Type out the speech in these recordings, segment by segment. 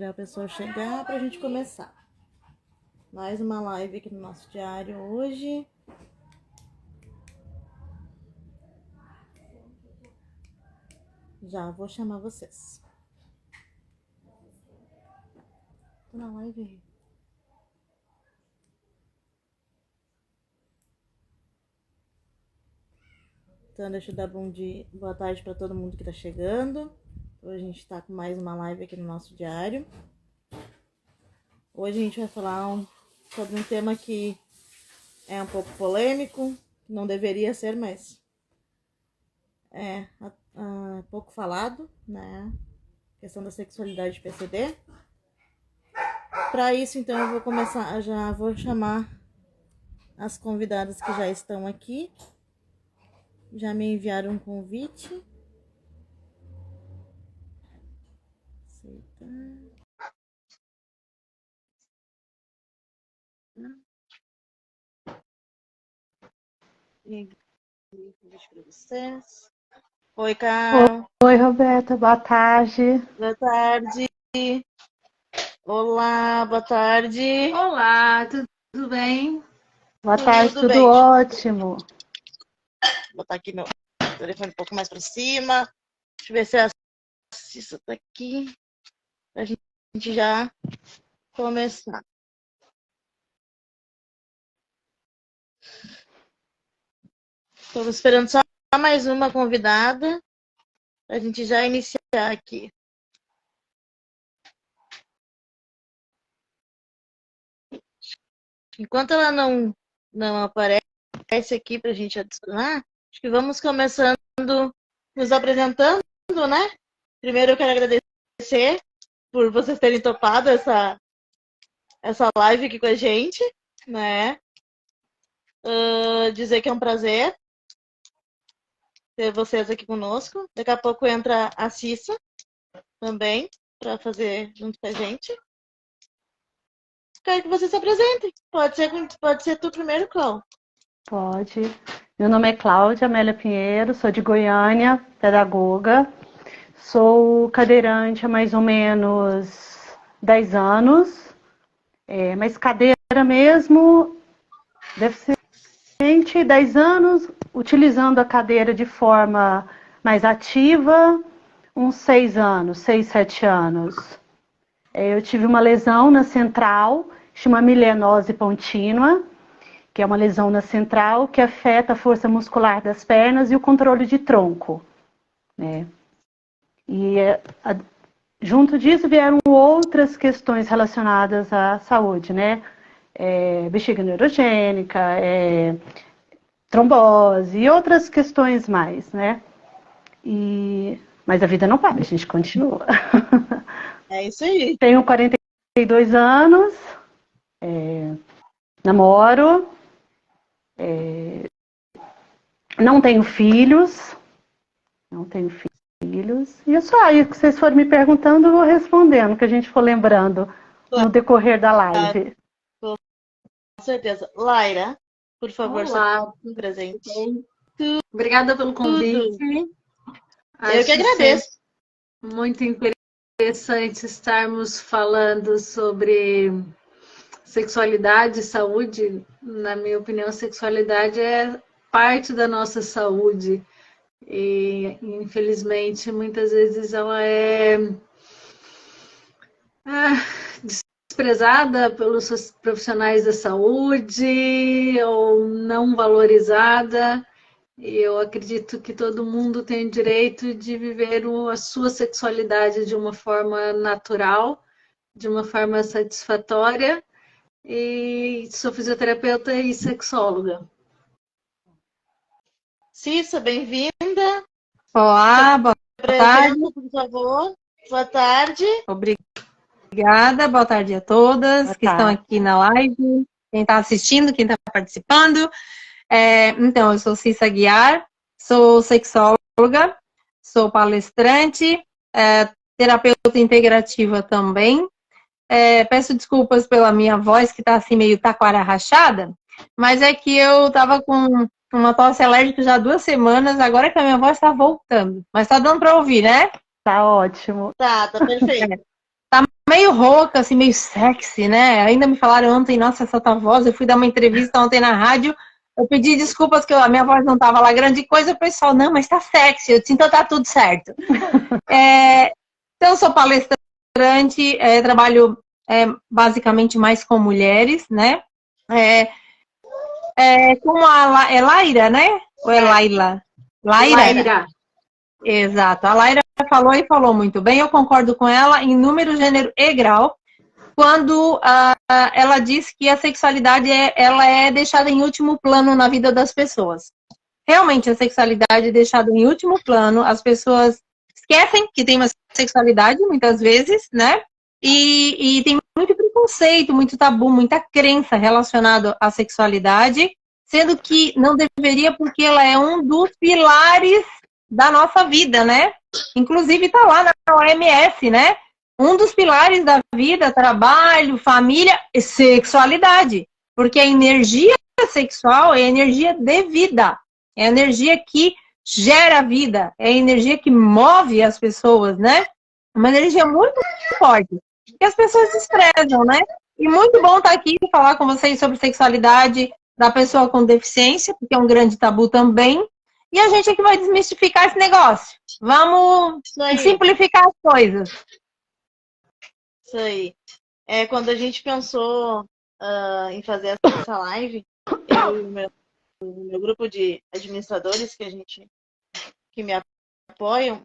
esperar a pessoa chegar pra gente começar. Mais uma live aqui no nosso diário hoje. Já vou chamar vocês. Tô na live aí. Então, deixa eu dar bom dia, boa tarde para todo mundo que tá chegando. Hoje a gente tá com mais uma live aqui no nosso diário. Hoje a gente vai falar sobre um tema que é um pouco polêmico, não deveria ser, mas é pouco falado, né? Questão da sexualidade PCD. Para isso, então, eu vou começar, já vou chamar as convidadas que já estão aqui. Já me enviaram um convite. Aceitar. Convite para vocês. Oi, Carl. Oi, Roberta, boa tarde. Boa tarde. Olá, boa tarde. Olá, tudo bem? Boa tarde, tudo bem. ótimo. Vou botar aqui meu telefone um pouco mais para cima. Deixa eu ver se a Cissa tá aqui. Pra gente já começar. Estamos esperando só mais uma convidada pra gente já iniciar aqui. Enquanto ela não aparece aqui pra gente adicionar, acho que vamos começando nos apresentando, né? Primeiro eu quero agradecer por vocês terem topado essa live aqui com a gente, né? Dizer que é um prazer ter vocês aqui conosco. Daqui a pouco entra a Cissa também para fazer junto com a gente. Quero que vocês se apresentem. Pode ser tu primeiro, Cláudia. Pode. Meu nome é Cláudia Amélia Pinheiro, sou de Goiânia, pedagoga. Sou cadeirante há mais ou menos 10 anos. Mas cadeira mesmo, deve ser 10 anos, utilizando a cadeira de forma mais ativa, uns 6 anos, 6, 7 anos. Eu tive uma lesão na central, chama milenose contínua, que é uma lesão na central que afeta a força muscular das pernas e o controle de tronco, né? E junto disso vieram outras questões relacionadas à saúde, né? Bexiga neurogênica, trombose e outras questões mais, né? Mas a vida não para, a gente continua. É isso aí. Tenho 42 anos, namoro, não tenho filhos, e é só aí que vocês forem me perguntando, eu vou respondendo, que a gente for lembrando no decorrer da live. Com certeza. Laira, por favor, Olá, seja presente. Obrigada pelo convite. Eu que agradeço. Muito interessante estarmos falando sobre sexualidade e saúde. Na minha opinião, a sexualidade é parte da nossa saúde. E, infelizmente, muitas vezes ela é desprezada pelos profissionais da saúde ou não valorizada. E eu acredito que todo mundo tem o direito de viver a sua sexualidade de uma forma natural, de uma forma satisfatória. E sou fisioterapeuta e sexóloga. Cissa, bem-vinda. Olá, boa tarde. Por favor. Boa tarde. Obrigada, boa tarde a todas que estão aqui na live, quem está assistindo, quem está participando. Então, eu sou Cissa Guiar, sou sexóloga, sou palestrante, terapeuta integrativa também. Peço desculpas pela minha voz, que está assim meio taquara rachada, mas é que eu estava com uma tosse alérgica já há 2 semanas, agora que a minha voz está voltando. Mas está dando para ouvir, né? Tá ótimo. Tá perfeito. tá meio rouca, assim, meio sexy, né? Ainda me falaram ontem, nossa, essa tua voz, eu fui dar uma entrevista ontem na rádio, eu pedi desculpas que a minha voz não tava lá grande coisa, o pessoal, não, mas tá sexy, eu disse, então tá tudo certo. Então, eu sou palestrante, trabalho basicamente mais com mulheres, né? Como é Laira, né? Ou é Laila? Laira. Exato. A Laira falou e falou muito bem. Eu concordo com ela em número, gênero e grau. Quando ela diz que a sexualidade ela é deixada em último plano na vida das pessoas. Realmente, a sexualidade é deixada em último plano. As pessoas esquecem que tem uma sexualidade, muitas vezes, né? E tem muito preconceito, muito tabu, muita crença relacionada à sexualidade, sendo que não deveria, porque ela é um dos pilares da nossa vida, né? Inclusive está lá na OMS, né? Um dos pilares da vida, trabalho, família e sexualidade. Porque a energia sexual é a energia de vida. É a energia que gera vida. É a energia que move as pessoas, né? Uma energia muito forte. Que as pessoas desprezam, né? E muito bom estar aqui e falar com vocês sobre sexualidade da pessoa com deficiência, porque é um grande tabu também. E a gente aqui vai desmistificar esse negócio. Vamos simplificar as coisas. Isso aí. Quando a gente pensou em fazer essa live, eu e o meu grupo de administradores que me apoiam,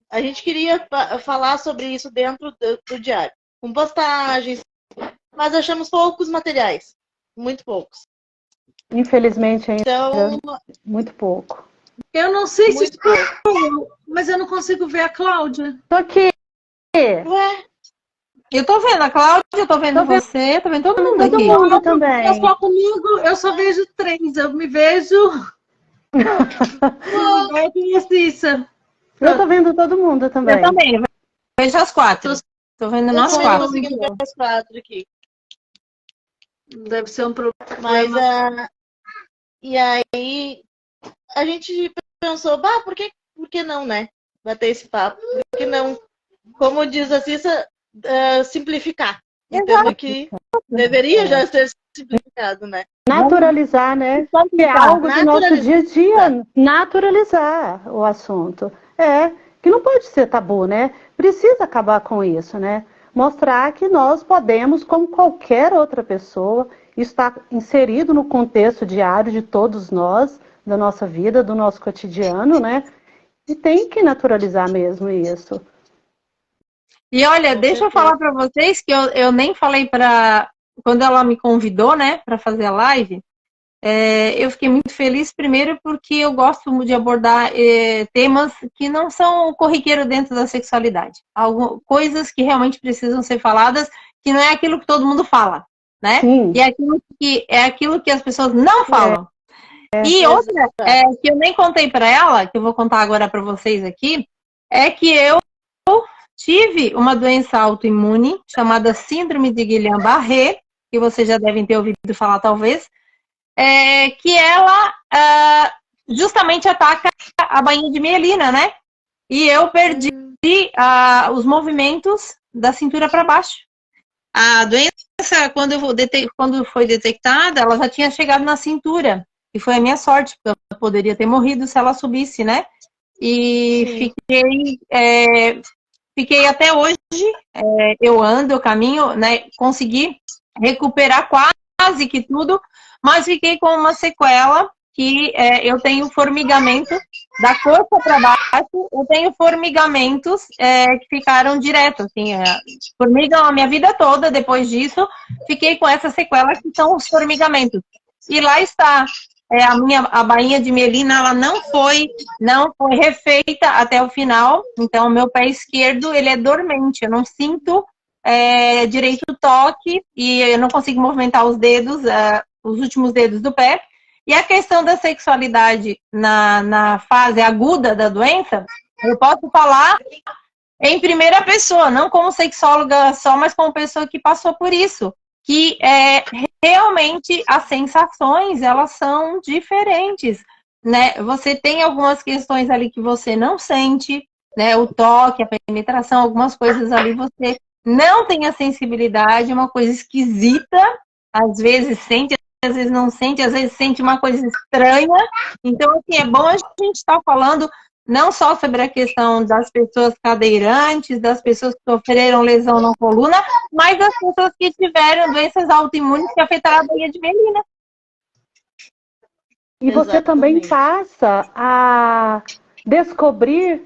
a gente queria falar sobre isso dentro do diário, com postagens, mas achamos poucos materiais, muito poucos. Infelizmente ainda, Então, muito pouco. Eu não sei se estou, mas eu não consigo ver a Cláudia. Tô aqui. Ué? Eu tô vendo a Cláudia, eu tô vendo você, tô vendo todo mundo aqui. Todo mundo também. Eu só comigo, eu só vejo 3, eu me vejo... Eu tô vendo todo mundo também. Eu também, vejo as 4. Tô vendo nós 4. Eu tô conseguindo ver as 4 aqui. Deve ser um problema. Mas, e aí, a gente pensou, por que não, né? Bater esse papo. Por que não? Como diz a Cissa, simplificar. Entendo que deveria já ser simplificado, né? Naturalizar, né? Que é algo do nosso dia a dia. Naturalizar o assunto. Que não pode ser tabu, né? Precisa acabar com isso, né? Mostrar que nós podemos, como qualquer outra pessoa, está inserido no contexto diário de todos nós, da nossa vida, do nosso cotidiano, né? E tem que naturalizar mesmo isso. E olha, deixa eu falar para vocês que eu nem falei quando ela me convidou, né, para fazer a live, eu fiquei muito feliz, primeiro porque eu gosto de abordar temas que não são corriqueiro dentro da sexualidade. Coisas que realmente precisam ser faladas, que não é aquilo que todo mundo fala, né? Sim. E é aquilo que as pessoas não falam. E outra, que eu nem contei para ela, que eu vou contar agora para vocês aqui, é que eu tive uma doença autoimune chamada Síndrome de Guillain-Barré, que vocês já devem ter ouvido falar talvez, que ela justamente ataca a bainha de mielina, né? E eu perdi os movimentos da cintura para baixo. A doença, quando foi detectada, ela já tinha chegado na cintura. E foi a minha sorte, porque eu poderia ter morrido se ela subisse, né? E fiquei até hoje, eu ando, eu caminho, né? Consegui recuperar quase que tudo, mas fiquei com uma sequela que eu tenho formigamento da coxa para baixo, eu tenho formigamentos que ficaram direto, assim, formigam a minha vida toda. Depois disso, fiquei com essa sequela que são os formigamentos. E lá está. A bainha de mielina, ela não foi refeita até o final. Então, o meu pé esquerdo, ele é dormente. Eu não sinto direito o toque e eu não consigo movimentar os dedos, os últimos dedos do pé. E a questão da sexualidade na fase aguda da doença, eu posso falar em primeira pessoa, não como sexóloga só, mas como pessoa que passou por isso. Que realmente as sensações, elas são diferentes, né? Você tem algumas questões ali que você não sente, né? O toque, a penetração, algumas coisas ali você não tem a sensibilidade, é uma coisa esquisita, às vezes sente, às vezes não sente, às vezes sente uma coisa estranha. Então, assim, é bom a gente estar falando não só sobre a questão das pessoas cadeirantes, das pessoas que sofreram lesão na coluna, mas das pessoas que tiveram doenças autoimunes que afetaram a baía de Melina. E você também passa a descobrir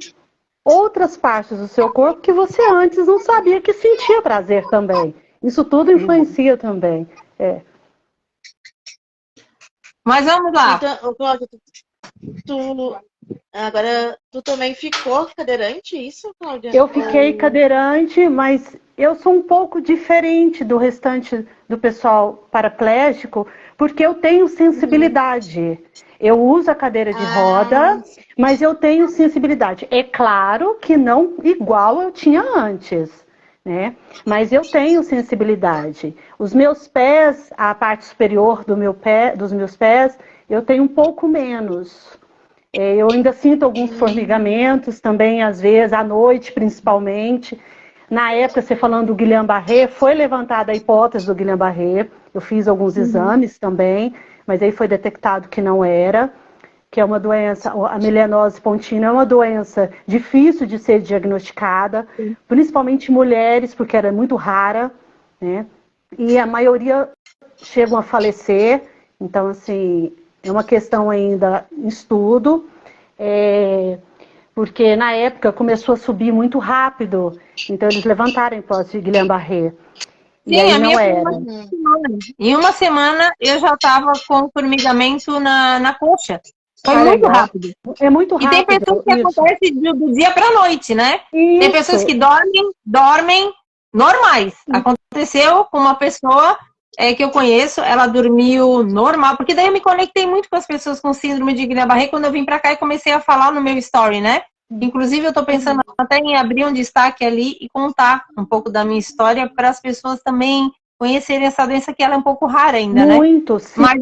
outras partes do seu corpo que você antes não sabia que sentia prazer também. Isso tudo influencia também. Mas vamos lá. Então, Cláudia, agora, tu também ficou cadeirante, isso, Cláudia? Eu fiquei cadeirante, mas eu sou um pouco diferente do restante do pessoal paraplégico, porque eu tenho sensibilidade. Eu uso a cadeira de roda, mas eu tenho sensibilidade. É claro que não igual eu tinha antes, né? Mas eu tenho sensibilidade. Os meus pés, a parte superior dos meus pés, eu tenho um pouco menos. Eu ainda sinto alguns formigamentos também, às vezes, à noite principalmente. Na época, você falando do Guillain-Barré, foi levantada a hipótese do Guillain-Barré. Eu fiz alguns exames também, mas aí foi detectado que não era, que é uma doença, a melanose pontina é uma doença difícil de ser diagnosticada, principalmente em mulheres, porque era muito rara, né? E a maioria chegam a falecer, então, assim, é uma questão ainda em estudo, porque na época começou a subir muito rápido, então eles levantaram a hipótese de Guillain-Barré. E aí não era. Em uma semana eu já estava com formigamento na coxa. Foi muito rápido. É muito rápido. E tem pessoas que acontece do dia para a noite, né? Isso. Tem pessoas que dormem normais. Aconteceu com uma pessoa que eu conheço, ela dormiu normal, porque daí eu me conectei muito com as pessoas com síndrome de Guillain-Barré quando eu vim para cá e comecei a falar no meu story, né? Inclusive eu estou pensando até em abrir um destaque ali e contar um pouco da minha história para as pessoas também conhecerem essa doença, que ela é um pouco rara ainda, né? Muito, sim. Mas,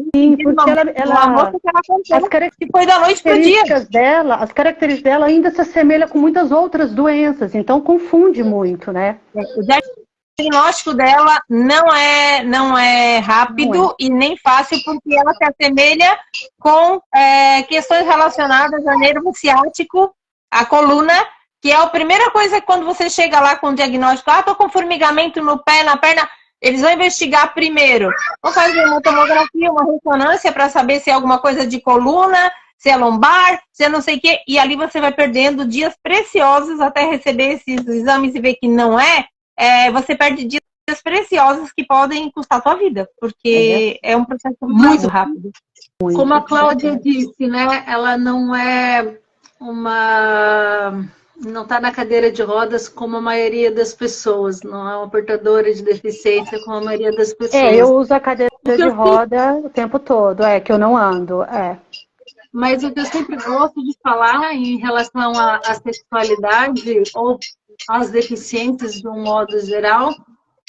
porque foi da noite pro dia. As características dela ainda se assemelham com muitas outras doenças, então confunde muito, né? O diagnóstico dela não é rápido e nem fácil, porque ela se assemelha com questões relacionadas ao nervo ciático, a coluna, que é a primeira coisa que quando você chega lá com o diagnóstico, tô com formigamento no pé, na perna, eles vão investigar primeiro. Vão fazer uma tomografia, uma ressonância para saber se é alguma coisa de coluna, se é lombar, se é não sei o quê, e ali você vai perdendo dias preciosos até receber esses exames e ver que não você perde dias preciosos que podem custar a tua vida, porque é um processo muito rápido. Como a Cláudia disse, né? Ela não não está na cadeira de rodas como a maioria das pessoas, não é uma portadora de deficiência como a maioria das pessoas. Eu uso a cadeira de roda o tempo todo, que eu não ando, Mas o que eu sempre gosto de falar em relação à sexualidade ou às deficiências de um modo geral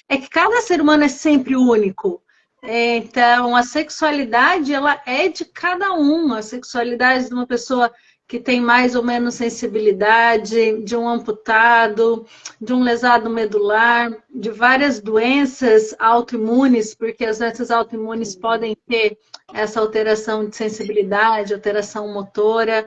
é que cada ser humano é sempre único. Então, a sexualidade, ela é de cada um. A sexualidade de uma pessoa que tem mais ou menos sensibilidade, de um amputado, de um lesado medular, de várias doenças autoimunes, porque as doenças autoimunes podem ter essa alteração de sensibilidade, alteração motora.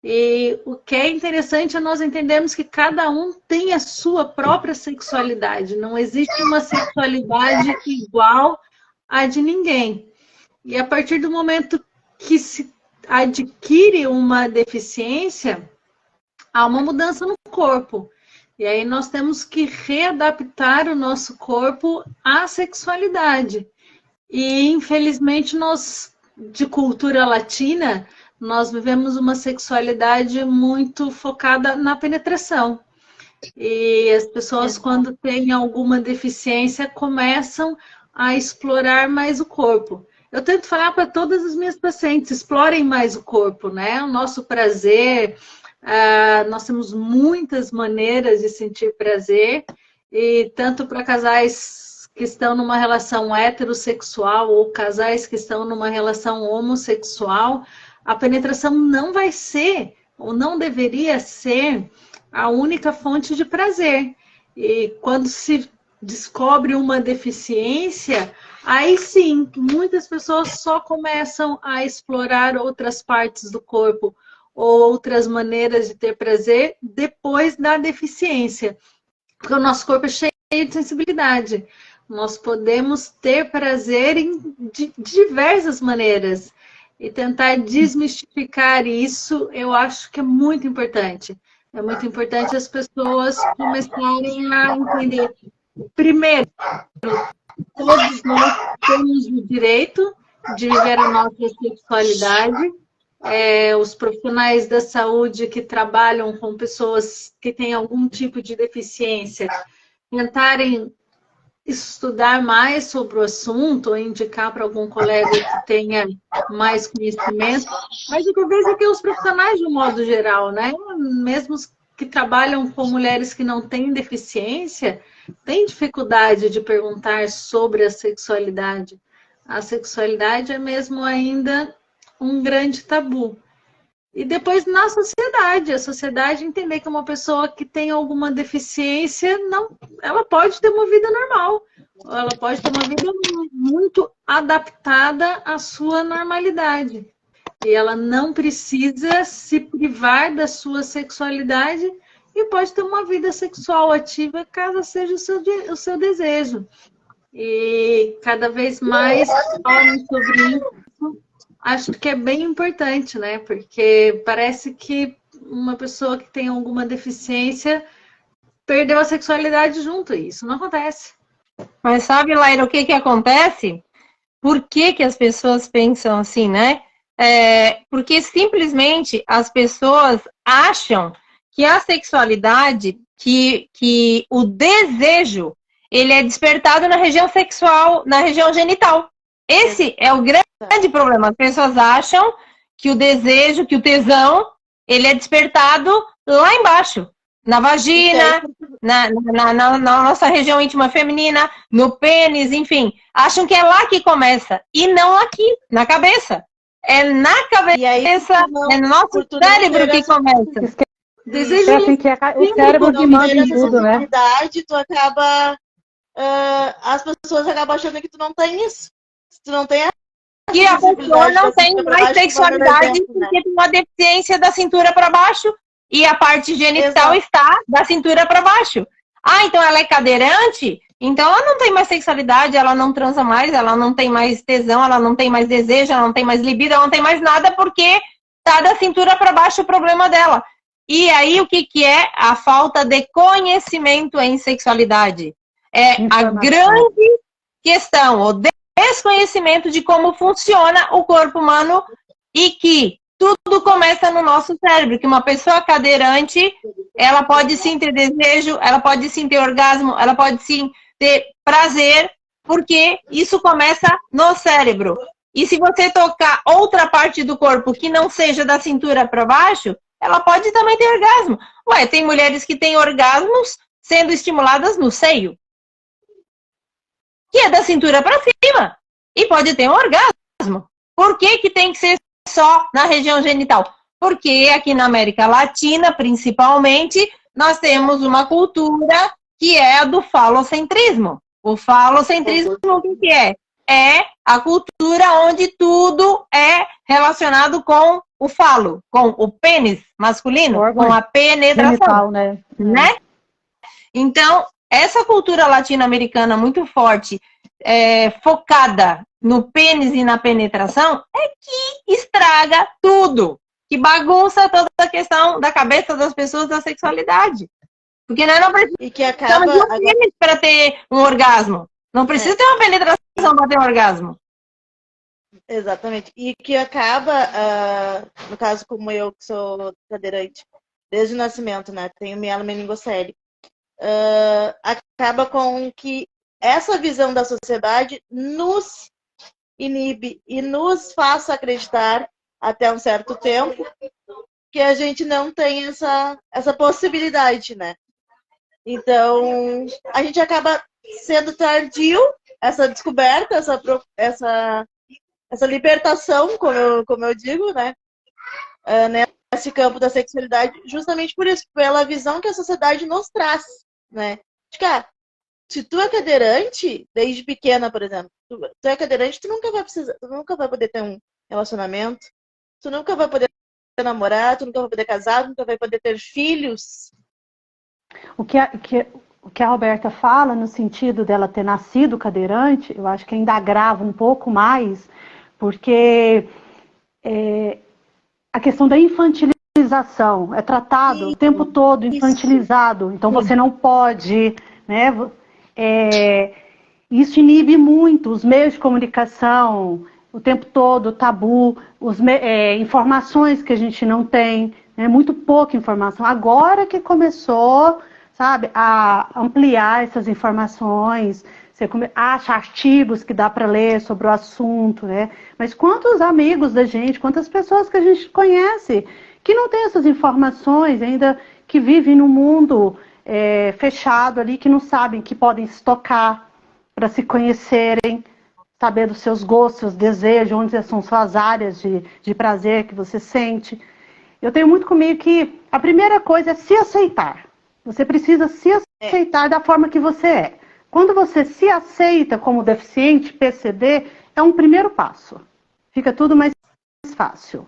E o que é interessante é nós entendermos que cada um tem a sua própria sexualidade. Não existe uma sexualidade igual à de ninguém. E a partir do momento que se adquire uma deficiência, há uma mudança no corpo. E aí nós temos que readaptar o nosso corpo à sexualidade. E, infelizmente, nós, de cultura latina, nós vivemos uma sexualidade muito focada na penetração. E as pessoas, quando têm alguma deficiência, começam a explorar mais o corpo. Eu tento falar para todas as minhas pacientes, explorem mais o corpo, né? O nosso prazer, nós temos muitas maneiras de sentir prazer, e tanto para casais que estão numa relação heterossexual ou casais que estão numa relação homossexual, a penetração não vai ser ou não deveria ser a única fonte de prazer. E quando se descobre uma deficiência, aí sim, muitas pessoas só começam a explorar outras partes do corpo ou outras maneiras de ter prazer depois da deficiência. Porque o nosso corpo é cheio de sensibilidade. Nós podemos ter prazer de diversas maneiras. E tentar desmistificar isso, eu acho que é muito importante. É muito importante as pessoas começarem a entender. Primeiro, todos nós temos o direito de viver a nossa sexualidade. Os profissionais da saúde que trabalham com pessoas que têm algum tipo de deficiência, tentarem estudar mais sobre o assunto, ou indicar para algum colega que tenha mais conhecimento. Mas o que eu vejo é que os profissionais, de um modo geral, né, mesmo os que trabalham com mulheres que não têm deficiência, têm dificuldade de perguntar sobre a sexualidade. A sexualidade é mesmo ainda um grande tabu. E depois na sociedade, a sociedade entender que uma pessoa que tem alguma deficiência, ela pode ter uma vida normal, ela pode ter uma vida muito adaptada à sua normalidade. E ela não precisa se privar da sua sexualidade e pode ter uma vida sexual ativa caso seja o seu desejo. E cada vez mais falam sobre isso. Acho que é bem importante, né? Porque parece que uma pessoa que tem alguma deficiência perdeu a sexualidade junto. E isso não acontece. Mas sabe, Laira, o que acontece? Por que as pessoas pensam assim, né? Porque simplesmente as pessoas acham que a sexualidade, que o desejo, ele é despertado na região sexual, na região genital. Esse é o grande problema. As pessoas acham que o desejo, que o tesão, ele é despertado lá embaixo, na vagina, na nossa região íntima feminina, no pênis, enfim. Acham que é lá que começa. E não aqui, na cabeça. É na cabeça, é no nosso cérebro que começa. Desejo assim que o cérebro que manda em tudo, né? Tu acaba... as pessoas acabam achando que tu não tem isso. Tu não tem e a pessoa não tem mais sexualidade porque tem uma deficiência da cintura para baixo e a parte genital está da cintura para baixo. Ah, então ela é cadeirante? Então ela não tem mais sexualidade, ela não transa mais, ela não tem mais tesão, ela não tem mais desejo, ela não tem mais libido, ela não tem mais nada porque tá da cintura para baixo o problema dela. E aí o que é a falta de conhecimento em sexualidade? É a grande questão, o desconhecimento de como funciona o corpo humano e que tudo começa no nosso cérebro, que uma pessoa cadeirante, ela pode sim ter desejo, ela pode sim ter orgasmo, ela pode sim ter prazer, porque isso começa no cérebro. E se você tocar outra parte do corpo que não seja da cintura para baixo, ela pode também ter orgasmo. Ué, tem mulheres que têm orgasmos sendo estimuladas no seio, que é da cintura para cima, e pode ter um orgasmo. Por que tem que ser só na região genital? Porque aqui na América Latina, principalmente, nós temos uma cultura que é a do falocentrismo. O falocentrismo, o que é? É a cultura onde tudo é relacionado com o falo, com o pênis masculino, com a penetração, genital, né? Então, essa cultura latino-americana muito forte, focada no pênis e na penetração, é que estraga tudo, que bagunça toda a questão da cabeça das pessoas da sexualidade. Porque nós não precisamos de um pênis para ter um orgasmo. Não precisa ter uma penetração para ter um orgasmo. Exatamente. E que acaba, no caso como eu, que sou cadeirante desde o nascimento, né? Tenho mielo meningocele. Acaba com que essa visão da sociedade nos inibe e nos faça acreditar até um certo tempo que a gente não tem essa possibilidade, né? Então, a gente acaba sendo tardio, essa descoberta, essa libertação, como eu digo, né? esse campo da sexualidade justamente por isso, pela visão que a sociedade nos traz, né? Cara, se tu é cadeirante, desde pequena, por exemplo, tu é cadeirante, tu nunca vai poder ter um relacionamento, tu nunca vai poder namorar, tu nunca vai poder casar, tu nunca vai poder ter filhos. O que a Roberta fala, no sentido dela ter nascido cadeirante, eu acho que ainda agrava um pouco mais, porque a questão da infantilização é tratado o tempo todo infantilizado, então você não pode, né? Isso inibe muito os meios de comunicação, o tempo todo, tabu, informações que a gente não tem, né? Muito pouca informação. Agora que começou, sabe, a ampliar essas informações, você acha artigos que dá para ler sobre o assunto, né? Mas quantos amigos da gente, quantas pessoas que a gente conhece que não tem essas informações, ainda que vivem num mundo fechado ali, que não sabem que podem se tocar para se conhecerem, saber dos seus gostos, seus desejos, onde são suas áreas de prazer que você sente. Eu tenho muito comigo que a primeira coisa é se aceitar. Você precisa se aceitar da forma que você é. Quando você se aceita como deficiente, PCD, é um primeiro passo. Fica tudo mais fácil.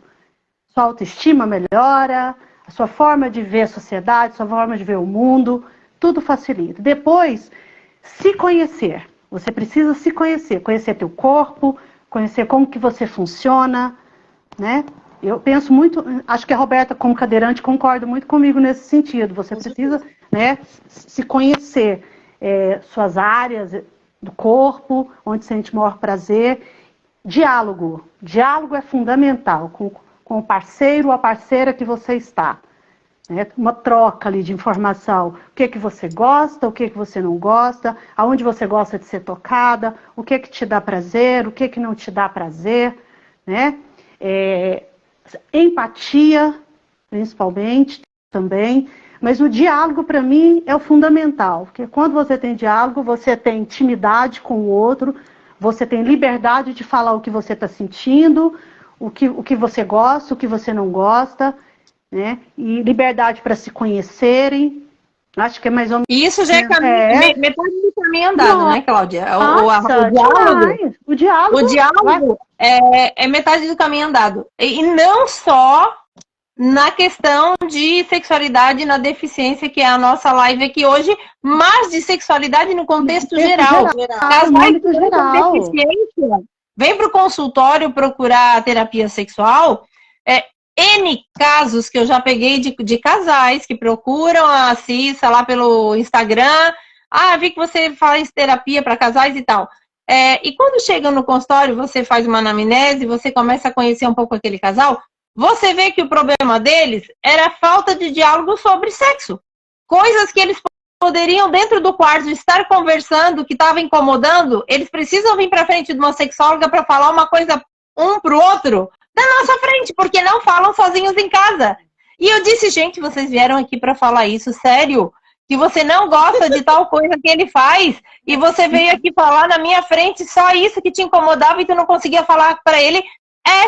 Sua autoestima melhora, a sua forma de ver a sociedade, sua forma de ver o mundo, tudo facilita. Depois, se conhecer. Você precisa se conhecer. Conhecer teu corpo, conhecer como que você funciona, né? Eu penso muito, acho que a Roberta, como cadeirante, concorda muito comigo nesse sentido. Você precisa, né, se conhecer suas áreas do corpo, onde sente maior prazer. Diálogo. Diálogo é fundamental com o parceiro ou a parceira que você está. Né? Uma troca ali de informação. O que você gosta, o que você não gosta, aonde você gosta de ser tocada, o que te dá prazer, o que não te dá prazer, né? Empatia, principalmente, também. Mas o diálogo, para mim, é o fundamental. Porque quando você tem diálogo, você tem intimidade com o outro, você tem liberdade de falar o que você está sentindo, o que você gosta, o que você não gosta, né? E liberdade para se conhecerem. Acho que é mais ou menos... Isso já é metade do caminho andado, né, Cláudia? O diálogo é metade do caminho andado. E não só na questão de sexualidade na deficiência, que é a nossa live aqui hoje, mas de sexualidade no contexto geral. Casais com deficiência, vem para o consultório procurar terapia sexual, N casos que eu já peguei de casais que procuram a Cissa lá pelo Instagram. Vi que você faz terapia para casais e tal. E quando chegam no consultório, você faz uma anamnese, você começa a conhecer um pouco aquele casal, você vê que o problema deles era a falta de diálogo sobre sexo. Coisas que eles poderiam, dentro do quarto, estar conversando, que estava incomodando, eles precisam vir para frente de uma sexóloga para falar uma coisa um para o outro, na nossa frente, porque não falam sozinhos em casa. E eu disse, gente, vocês vieram aqui para falar isso, sério? Que você não gosta de tal coisa que ele faz, e você veio aqui falar na minha frente só isso que te incomodava e tu não conseguia falar para ele?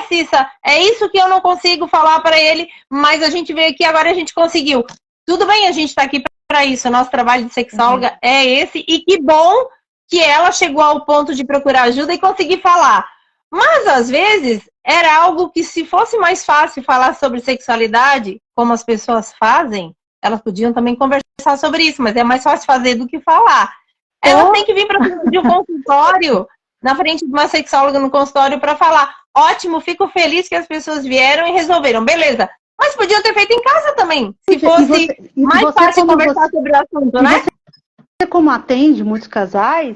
Cissa, é isso que eu não consigo falar para ele, mas a gente veio aqui agora e a gente conseguiu. Tudo bem, a gente está aqui para isso, nosso trabalho de sexóloga é esse, e que bom que ela chegou ao ponto de procurar ajuda e conseguir falar. Mas, às vezes, era algo que, se fosse mais fácil falar sobre sexualidade, como as pessoas fazem, elas podiam também conversar sobre isso, mas é mais fácil fazer do que falar. Elas têm que vir para frente de um consultório, na frente de uma sexóloga no consultório para falar, ótimo, fico feliz que as pessoas vieram e resolveram, beleza. Mas podiam ter feito em casa também, se fosse mais fácil conversar sobre o assunto, né? Você, como atende muitos casais,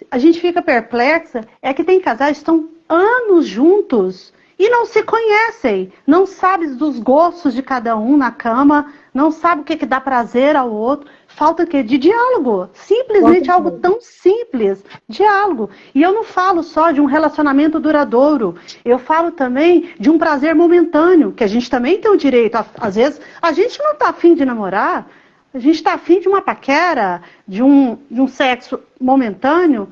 a gente fica perplexa, é que tem casais que estão anos juntos e não se conhecem, não sabem dos gostos de cada um na cama, não sabe o que dá prazer ao outro. Falta o quê? De diálogo. Simplesmente algo tão simples. Diálogo. E eu não falo só de um relacionamento duradouro. Eu falo também de um prazer momentâneo, que a gente também tem o direito. Às vezes, a gente não está afim de namorar, a gente está afim de uma paquera, de um sexo momentâneo.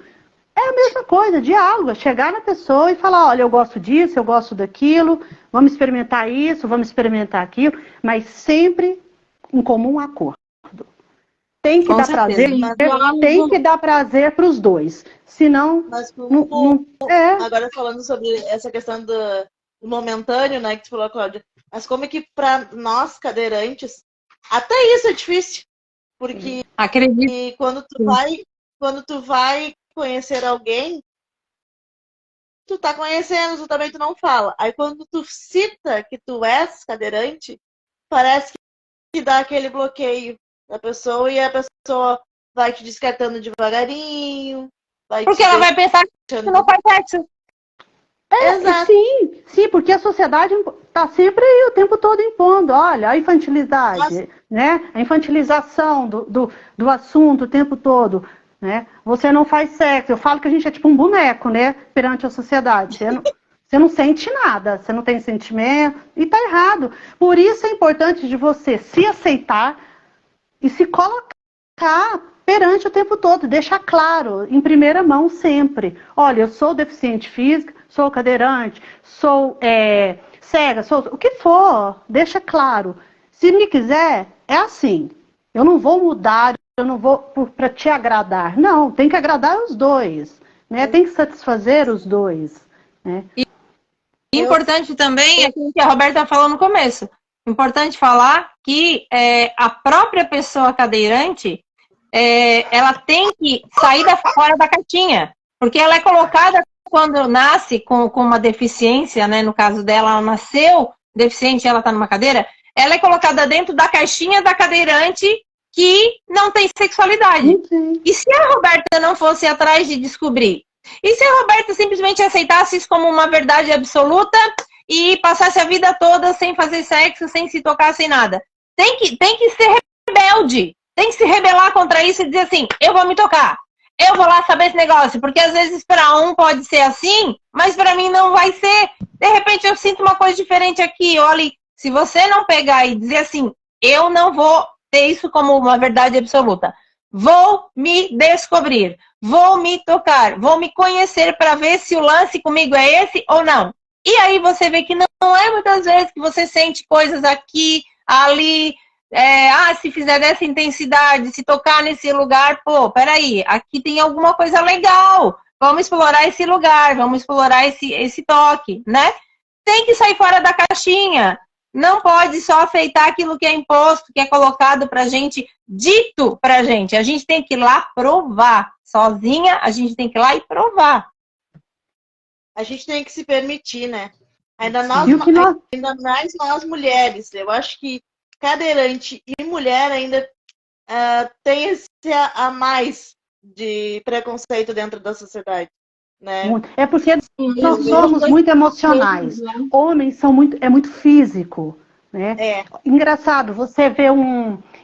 É a mesma coisa, diálogo, chegar na pessoa e falar, olha, eu gosto disso, eu gosto daquilo, vamos experimentar isso, vamos experimentar aquilo, mas sempre em comum acordo. Tem que dar prazer, tem que dar prazer para os dois, senão Agora falando sobre essa questão do momentâneo, né, que tu falou, Cláudia, mas como é que para nós cadeirantes, até isso é difícil, porque acredito. Quando tu vai conhecer alguém, tu tá conhecendo, tu também tu não fala. Aí quando tu cita que tu és cadeirante, parece que dá aquele bloqueio da pessoa e a pessoa vai te descartando devagarinho. Porque ela vai pensar que não faz sexo. Exato. Sim, porque a sociedade está sempre aí o tempo todo impondo, olha, a infantilidade, né? A infantilização do assunto o tempo todo, né? Você não faz sexo. Eu falo que a gente é tipo um boneco, né? Perante a sociedade. Você não sente nada, você não tem sentimento, e tá errado. Por isso é importante de você se aceitar e se colocar perante o tempo todo, deixar claro, em primeira mão sempre. Olha, eu sou deficiente física, sou cadeirante, sou cega, sou o que for, deixa claro. Se me quiser, é assim. Eu não vou mudar, eu não vou para te agradar. Não, tem que agradar os dois, né? Tem que satisfazer os dois, né? E importante também é aquilo que a Roberta falou no começo. Importante falar que a própria pessoa cadeirante, ela tem que sair fora da caixinha, porque ela é colocada quando nasce com uma deficiência, né? No caso dela, ela nasceu deficiente, ela está numa cadeira, ela é colocada dentro da caixinha da cadeirante que não tem sexualidade. E se a Roberta não fosse atrás de descobrir? E se a Roberta simplesmente aceitasse isso como uma verdade absoluta e passasse a vida toda sem fazer sexo, sem se tocar, sem nada? Tem que ser rebelde. Tem que se rebelar contra isso e dizer assim, eu vou me tocar. Eu vou lá saber esse negócio. Porque às vezes para um pode ser assim, mas para mim não vai ser. De repente eu sinto uma coisa diferente aqui. Olha, se você não pegar e dizer assim, eu não vou ter isso como uma verdade absoluta. Vou me descobrir. Vou me tocar. Vou me conhecer para ver se o lance comigo é esse ou não. E aí você vê que não é muitas vezes que você sente coisas aqui, ali... se fizer dessa intensidade, se tocar nesse lugar, pô, peraí, aqui tem alguma coisa legal, vamos explorar esse lugar, vamos explorar esse toque, né? Tem que sair fora da caixinha, não pode só aceitar aquilo que é imposto, que é colocado pra gente, dito pra gente, a gente tem que ir lá provar, sozinha a gente tem que ir lá e provar. A gente tem que se permitir, né? Ainda mais nós mulheres, eu acho que cadeirante e mulher ainda tem esse a mais de preconceito dentro da sociedade, né? É porque nós somos muito emocionais. Homens é muito físico, né? Engraçado, você vê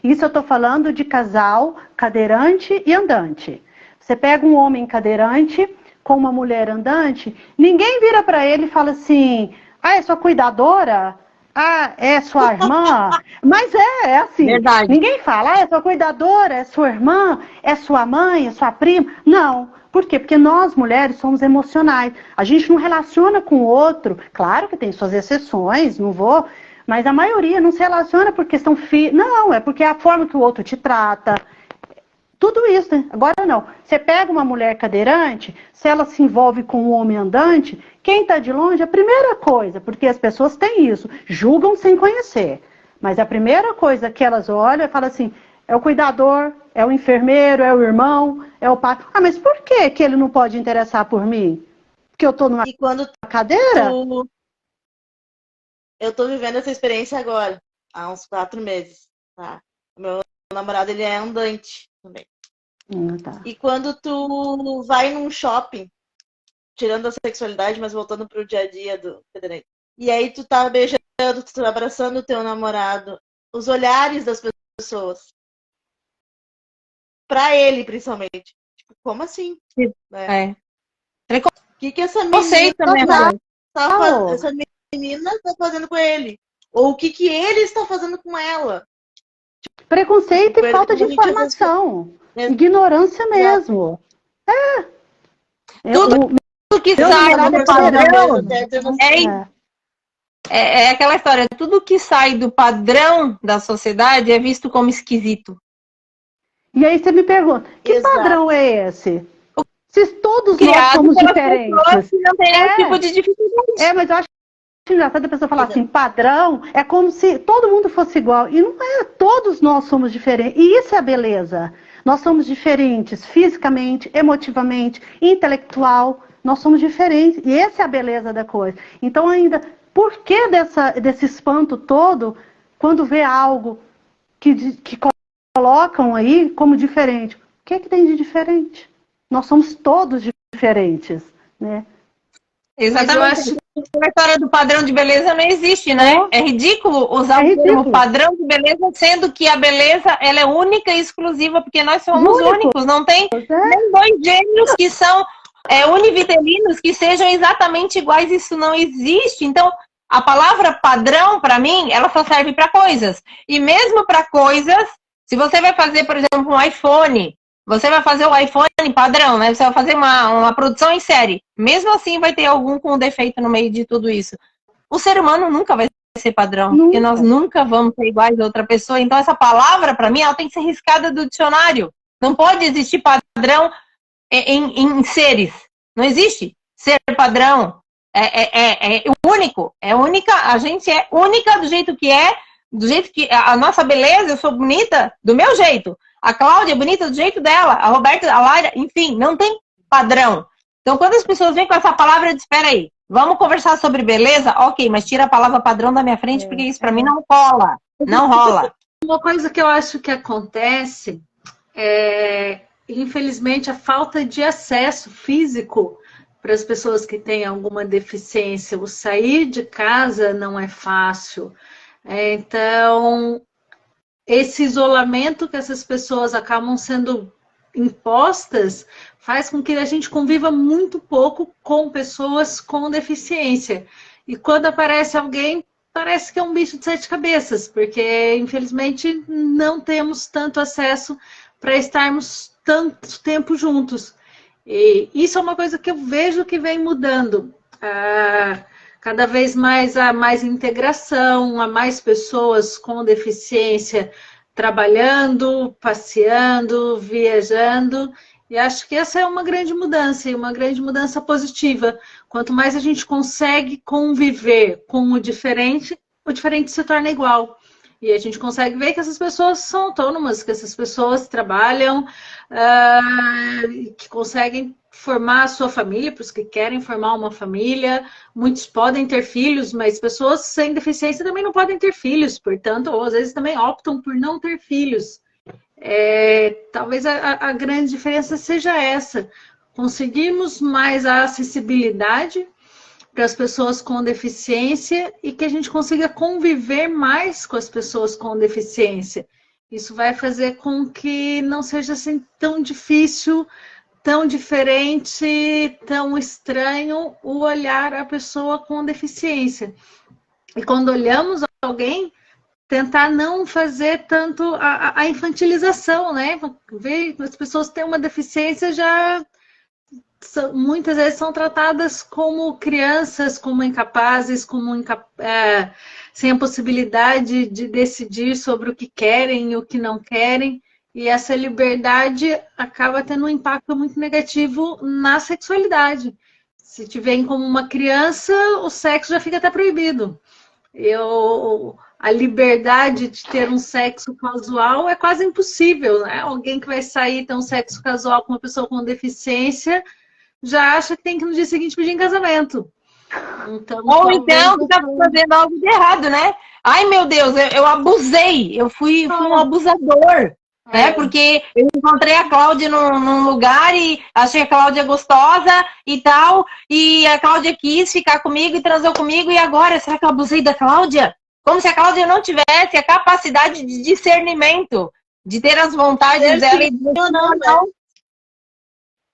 isso eu tô falando de casal cadeirante e andante. Você pega um homem cadeirante com uma mulher andante, ninguém vira para ele e fala assim, é sua cuidadora? É sua irmã? Mas é assim. Verdade. Ninguém fala, é sua cuidadora, é sua irmã, é sua mãe, é sua prima. Não. Por quê? Porque nós, mulheres, somos emocionais. A gente não relaciona com o outro. Claro que tem suas exceções, não vou... Mas a maioria não se relaciona por questão física. Não, é porque é a forma que o outro te trata. Tudo isso, né? Agora não. Você pega uma mulher cadeirante, se ela se envolve com um homem andante, quem está de longe, a primeira coisa, porque as pessoas têm isso, julgam sem conhecer. Mas a primeira coisa que elas olham e falam assim, é o cuidador, é o enfermeiro, é o irmão, é o pai. Mas por que ele não pode interessar por mim? Porque eu estou numa cadeira? Eu estou vivendo essa experiência agora, há uns 4 meses. Tá? O meu namorado, ele é andante também. Tá. E quando tu vai num shopping, tirando a sexualidade, mas voltando pro dia a dia do cadeirante, e aí tu tá beijando, tu tá abraçando o teu namorado, os olhares das pessoas, pra ele principalmente, tipo, como assim? Né? O que essa menina essa menina tá fazendo com ele? Ou o que ele está fazendo com ela? Preconceito e falta de informação. Ignorância mesmo. Tudo que sai do padrão é aquela história, tudo que sai do padrão da sociedade é visto como esquisito. E aí você me pergunta, que Exato. padrão é esse? Se todos nós Criado somos pelas diferentes. pessoas que não tem nenhum tipo de dificuldade. Mas eu acho engraçado a pessoa falar assim, padrão, é como se todo mundo fosse igual. E não é, todos nós somos diferentes. E isso é a beleza. Nós somos diferentes fisicamente, emotivamente, intelectual. Nós somos diferentes. E essa é a beleza da coisa. Então ainda, por que desse espanto todo quando vê algo que colocam aí como diferente? O que tem de diferente? Nós somos todos diferentes, né? Exatamente. A história do padrão de beleza não existe, né? É ridículo usar o termo padrão de beleza, sendo que a beleza ela é única e exclusiva, porque nós somos únicos. Não tem nem dois gêmeos que são univitelinos que sejam exatamente iguais. Isso não existe. Então, a palavra padrão, para mim, ela só serve para coisas. E mesmo para coisas, se você vai fazer, por exemplo, um iPhone, você vai fazer o iPhone padrão, né? Você vai fazer uma produção em série. Mesmo assim, vai ter algum com defeito no meio de tudo isso. O ser humano nunca vai ser padrão, porque nós nunca vamos ser iguais a outra pessoa. Então, essa palavra, para mim, ela tem que ser riscada do dicionário. Não pode existir padrão em seres. Não existe ser padrão. É único. É única. A gente é única do jeito que é, do jeito que a nossa beleza, eu sou bonita do meu jeito. A Cláudia é bonita do jeito dela, a Roberta, a Laira, enfim, não tem padrão. Então, quando as pessoas vêm com essa palavra, eu disse, espera aí, vamos conversar sobre beleza? Ok, mas tira a palavra padrão da minha frente, porque isso pra mim não cola, não rola. Uma coisa que eu acho que acontece é, infelizmente, a falta de acesso físico para as pessoas que têm alguma deficiência. O sair de casa não é fácil. Então, esse isolamento que essas pessoas acabam sendo impostas faz com que a gente conviva muito pouco com pessoas com deficiência. E quando aparece alguém, parece que é um bicho de sete cabeças, porque, infelizmente, não temos tanto acesso para estarmos tanto tempo juntos. E isso é uma coisa que eu vejo que vem mudando. Cada vez mais há mais integração, há mais pessoas com deficiência trabalhando, passeando, viajando. E acho que essa é uma grande mudança, e uma grande mudança positiva. Quanto mais a gente consegue conviver com o diferente se torna igual. E a gente consegue ver que essas pessoas são autônomas, que essas pessoas trabalham, que conseguem formar a sua família, para os que querem formar uma família. Muitos podem ter filhos, mas pessoas sem deficiência também não podem ter filhos, portanto, ou às vezes também optam por não ter filhos. Talvez a grande diferença seja essa. Conseguirmos mais a acessibilidade para as pessoas com deficiência e que a gente consiga conviver mais com as pessoas com deficiência. Isso vai fazer com que não seja assim tão difícil, tão diferente, tão estranho o olhar a pessoa com deficiência. E quando olhamos alguém, tentar não fazer tanto a infantilização, né? Ver que as pessoas têm uma deficiência já muitas vezes são tratadas como crianças, como incapazes, sem a possibilidade de decidir sobre o que querem e o que não querem. E essa liberdade acaba tendo um impacto muito negativo na sexualidade. Se te veem como uma criança, o sexo já fica até proibido. A liberdade de ter um sexo casual é quase impossível, né? Alguém que vai sair ter um sexo casual com uma pessoa com deficiência já acha que tem que no dia seguinte pedir em casamento. Ou então que tá fazendo algo de errado, né? Ai, meu Deus, eu abusei, eu fui um abusador. Né? Porque eu encontrei a Cláudia num lugar e achei a Cláudia gostosa e tal, e a Cláudia quis ficar comigo e transou comigo, e agora, será que eu abusei da Cláudia? Como se a Cláudia não tivesse a capacidade de discernimento, de ter as vontades dela e dizer, não.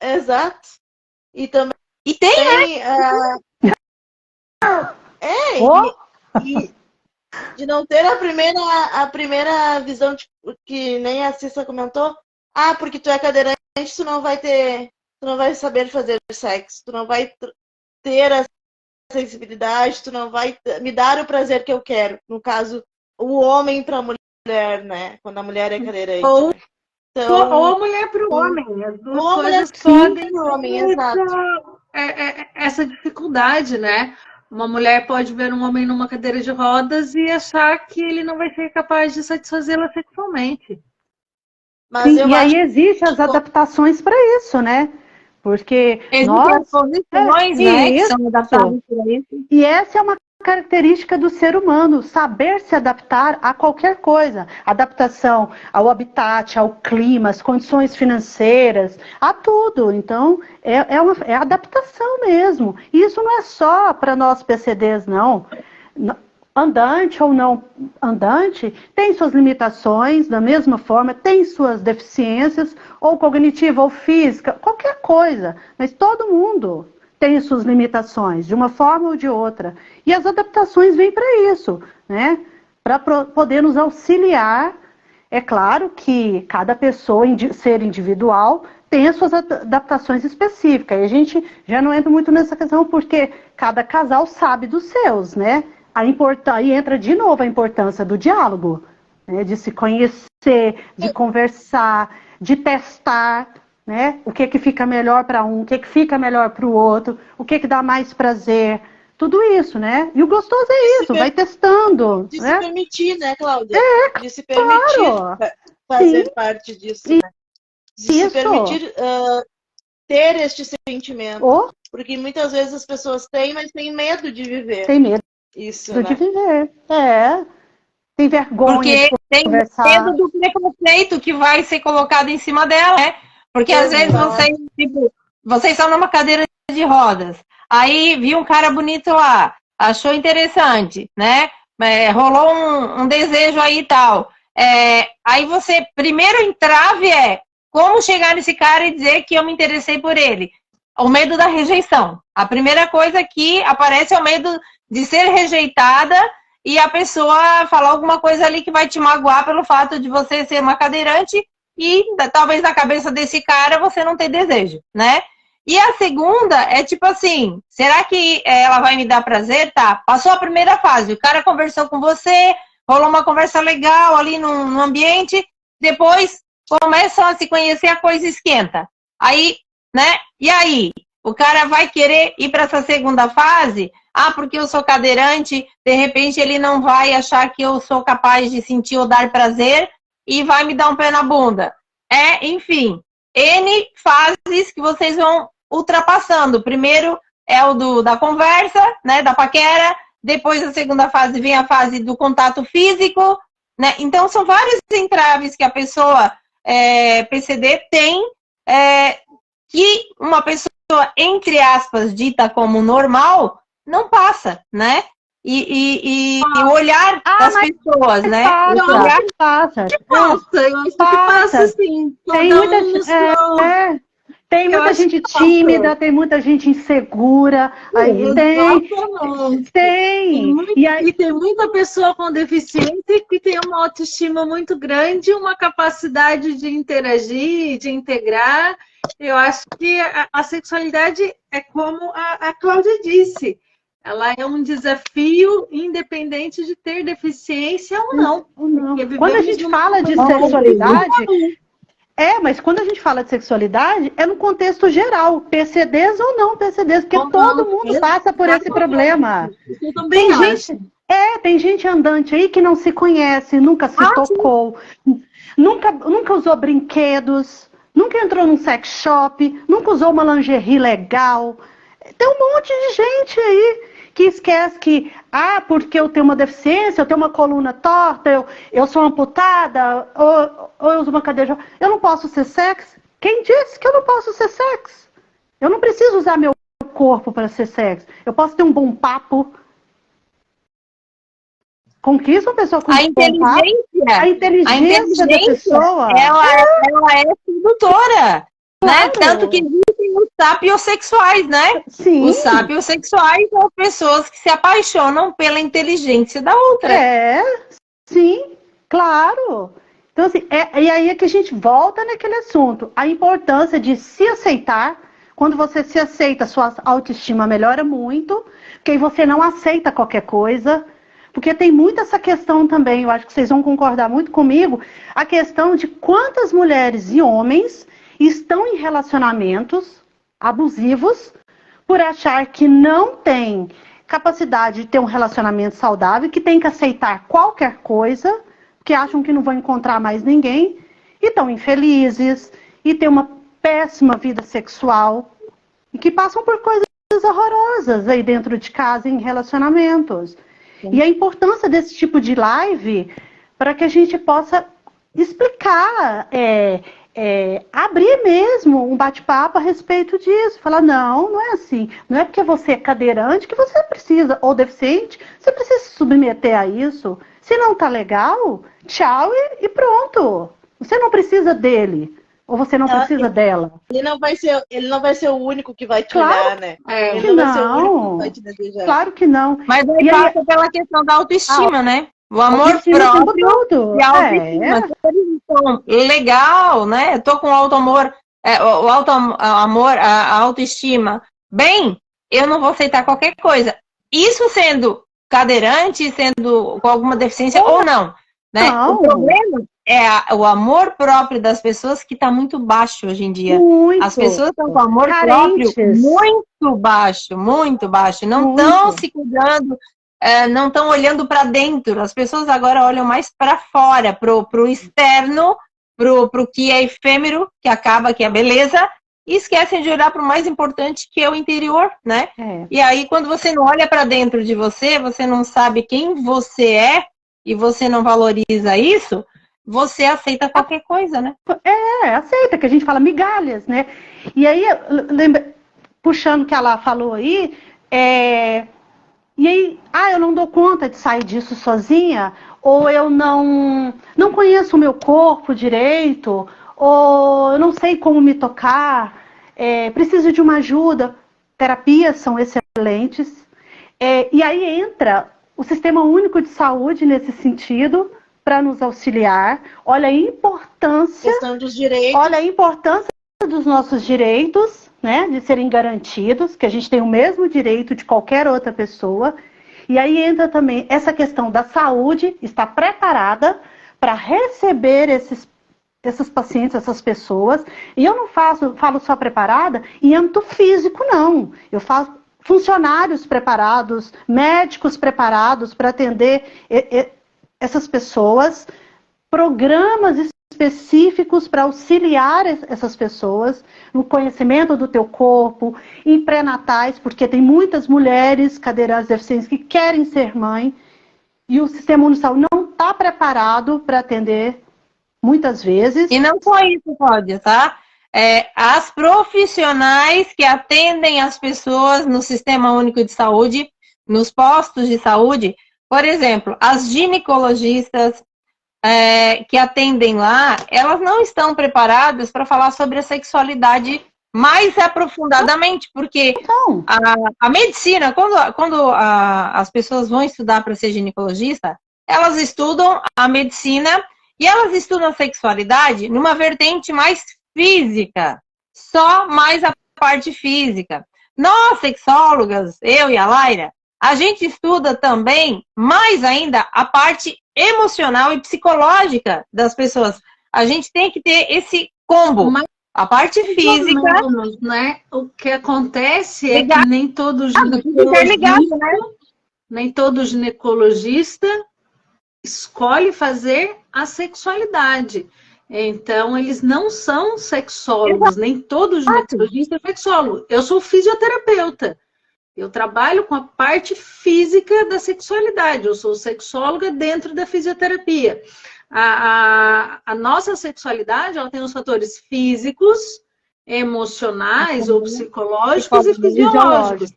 Exato. E também tem né? E de não ter a primeira visão que nem a Cissa comentou. Porque tu é cadeirante, tu não vai ter tu não vai saber fazer sexo, tu não vai ter a sensibilidade, tu não vai me dar o prazer que eu quero. No caso, o homem para a mulher, né? Quando a mulher é cadeirante. Ou, então, ou a mulher para o homem. As duas ou a mulher coisas podem pro homem, ter exato. essa dificuldade, né? Uma mulher pode ver um homem numa cadeira de rodas e achar que ele não vai ser capaz de satisfazê-la sexualmente. Mas Sim, eu e acho aí existem as adaptações para isso, né? Porque Existem as nós... posições, né, que são Isso. adaptadas para isso. E essa é uma característica do ser humano, saber se adaptar a qualquer coisa. Adaptação ao habitat, ao clima, às condições financeiras, a tudo. Então, é adaptação mesmo. E isso não é só para nós PCDs, não. Andante ou não andante, tem suas limitações, da mesma forma, tem suas deficiências, ou cognitiva, ou física, qualquer coisa. Mas todo mundo tem suas limitações, de uma forma ou de outra. E as adaptações vêm para isso, né? Para poder nos auxiliar. É claro que cada pessoa, ser individual, tem as suas adaptações específicas. E a gente já não entra muito nessa questão, porque cada casal sabe dos seus, né? Aí entra de novo a importância do diálogo, né? De se conhecer, de conversar, de testar, né? O que fica melhor para um, o que fica melhor para o outro, o que dá mais prazer, tudo isso, né? E o gostoso é isso, vai testando. De né? se permitir, né, Cláudia? De se permitir Claro. fazer Sim. parte disso, né? De se permitir ter este sentimento. Porque muitas vezes as pessoas têm, mas têm medo de viver. Tem medo isso, de né? viver. Tem vergonha Porque de tem conversar. medo do preconceito que vai ser colocado em cima dela, né? Porque às vezes vocês estão numa cadeira de rodas, aí viu um cara bonito lá, achou interessante, né? Rolou um desejo aí e tal. Aí você, primeiro entrave como chegar nesse cara e dizer que eu me interessei por ele. O medo da rejeição. A primeira coisa que aparece é o medo de ser rejeitada e a pessoa falar alguma coisa ali que vai te magoar pelo fato de você ser uma cadeirante e talvez na cabeça desse cara você não ter desejo, né? E a segunda é tipo assim, será que ela vai me dar prazer? Tá, passou a primeira fase, o cara conversou com você, rolou uma conversa legal ali no ambiente, depois começam a se conhecer, a coisa esquenta. Aí, né? E aí? O cara vai querer ir para essa segunda fase? Porque eu sou cadeirante, de repente ele não vai achar que eu sou capaz de sentir ou dar prazer e vai me dar um pé na bunda. Enfim, N fases que vocês vão ultrapassando. Primeiro é o da conversa, né, da paquera. Depois, a segunda fase, vem a fase do contato físico, né? Então, são vários entraves que a pessoa PCD tem, que uma pessoa, entre aspas, dita como normal, não passa, né? E o olhar das pessoas, né? O olhar passa. Eu acho que passa, sim. Tem muita gente tímida, tem muita gente insegura. Tem. E tem muita pessoa com deficiência que tem uma autoestima muito grande, uma capacidade de interagir, de integrar. Eu acho que a sexualidade é como a Cláudia disse. Ela é um desafio independente de ter deficiência ou não. Quando a gente fala de sexualidade... mas quando a gente fala de sexualidade, é no contexto geral, PCDs ou não PCDs, porque todo mundo passa por esse problema. Eu também acho. Tem gente andante aí que não se conhece, nunca se tocou, nunca usou brinquedos, nunca entrou num sex shop, nunca usou uma lingerie legal. Tem um monte de gente aí que esquece que, porque eu tenho uma deficiência, eu tenho uma coluna torta, eu sou amputada, ou eu uso uma cadeira de... Eu não posso ser sexy? Quem disse que eu não posso ser sexy? Eu não preciso usar meu corpo para ser sexy. Eu posso ter um bom papo. Conquista uma pessoa com um bom papo. A inteligência da pessoa. Ela é sedutora. Né? Tanto que existem os sapiosexuais, né? Sim. Os sapiosexuais são pessoas que se apaixonam pela inteligência da outra. Sim, claro. Então, assim, e aí é que a gente volta naquele assunto. A importância de se aceitar, Quando você se aceita, sua autoestima melhora muito, porque aí você não aceita qualquer coisa. Porque tem muito essa questão também, eu acho que vocês vão concordar muito comigo, a questão de quantas mulheres e homens estão em relacionamentos abusivos por achar que não tem capacidade de ter um relacionamento saudável, que tem que aceitar qualquer coisa, que acham que não vão encontrar mais ninguém, e estão infelizes, e têm uma péssima vida sexual, e que passam por coisas horrorosas aí dentro de casa, em relacionamentos. E a importância desse tipo de live para que a gente possa explicar, abrir mesmo um bate-papo a respeito disso. Falar, não é assim. Não é porque você é cadeirante que você precisa, ou deficiente, você precisa se submeter a isso. Se não tá legal, tchau e pronto. Você não precisa dele. Ou você não precisa dela. Ele não vai ser o único que vai te Claro olhar, né? que Ele não vai ser o não. único que vai te desejar. Claro que não. Mas aí passa pela questão da autoestima, né? O amor Autoestima o tempo próprio todo. e a autoestima. Se eles estão legal, né? Eu tô com auto-amor, o auto-amor, a autoestima bem, eu não vou aceitar qualquer coisa. Isso sendo cadeirante, sendo com alguma deficiência ou não, né? Não. O problema é o amor próprio das pessoas que está muito baixo hoje em dia. Muito. As pessoas estão com amor Carentes. próprio muito baixo, muito baixo. Não estão se cuidando, não estão olhando para dentro. As pessoas agora olham mais para fora, pro externo, pro que é efêmero, que acaba, que é beleza, e esquecem de olhar para o mais importante, que é o interior, né? E aí, quando você não olha para dentro de você, você não sabe quem você é, e você não valoriza isso, você aceita qualquer coisa, né? Aceita, que a gente fala migalhas, né? E aí, puxando o que ela falou aí, e aí, eu não dou conta de sair disso sozinha, ou eu não conheço o meu corpo direito, ou eu não sei como me tocar, preciso de uma ajuda. Terapias são excelentes. E aí entra o Sistema Único de Saúde nesse sentido, para nos auxiliar. Olha a importância. Questão dos direitos. Olha a importância dos nossos direitos, né, de serem garantidos, que a gente tem o mesmo direito de qualquer outra pessoa. E aí entra também essa questão da saúde, estar preparada para receber esses pacientes, essas pessoas. E eu não falo só preparada em âmbito físico, não. Eu falo funcionários preparados, médicos preparados para atender essas pessoas, programas específicos para auxiliar essas pessoas no conhecimento do teu corpo, em pré-natais, porque tem muitas mulheres cadeirantes deficientes que querem ser mãe, e o Sistema Único de Saúde não está preparado para atender muitas vezes. E não só isso, Cláudia, tá? As profissionais que atendem as pessoas no Sistema Único de Saúde, nos postos de saúde, por exemplo, as ginecologistas que atendem lá, elas não estão preparadas para falar sobre a sexualidade mais aprofundadamente, porque a medicina, quando as pessoas vão estudar para ser ginecologista, elas estudam a medicina e elas estudam a sexualidade numa vertente mais física, só mais a parte física. Nós, sexólogas, eu e a Laira, a gente estuda também, mais ainda, a parte emocional e psicológica das pessoas. A gente tem que ter esse combo. A parte física... né? O que acontece Ligado. É que nem todo ginecologista escolhe fazer a sexualidade. Então, eles não são sexólogos, nem todo ginecologista é sexólogo. Eu sou fisioterapeuta. Eu trabalho com a parte física da sexualidade. Eu sou sexóloga dentro da fisioterapia. A nossa sexualidade, ela tem os fatores físicos, emocionais ou psicológicos e fisiológicos.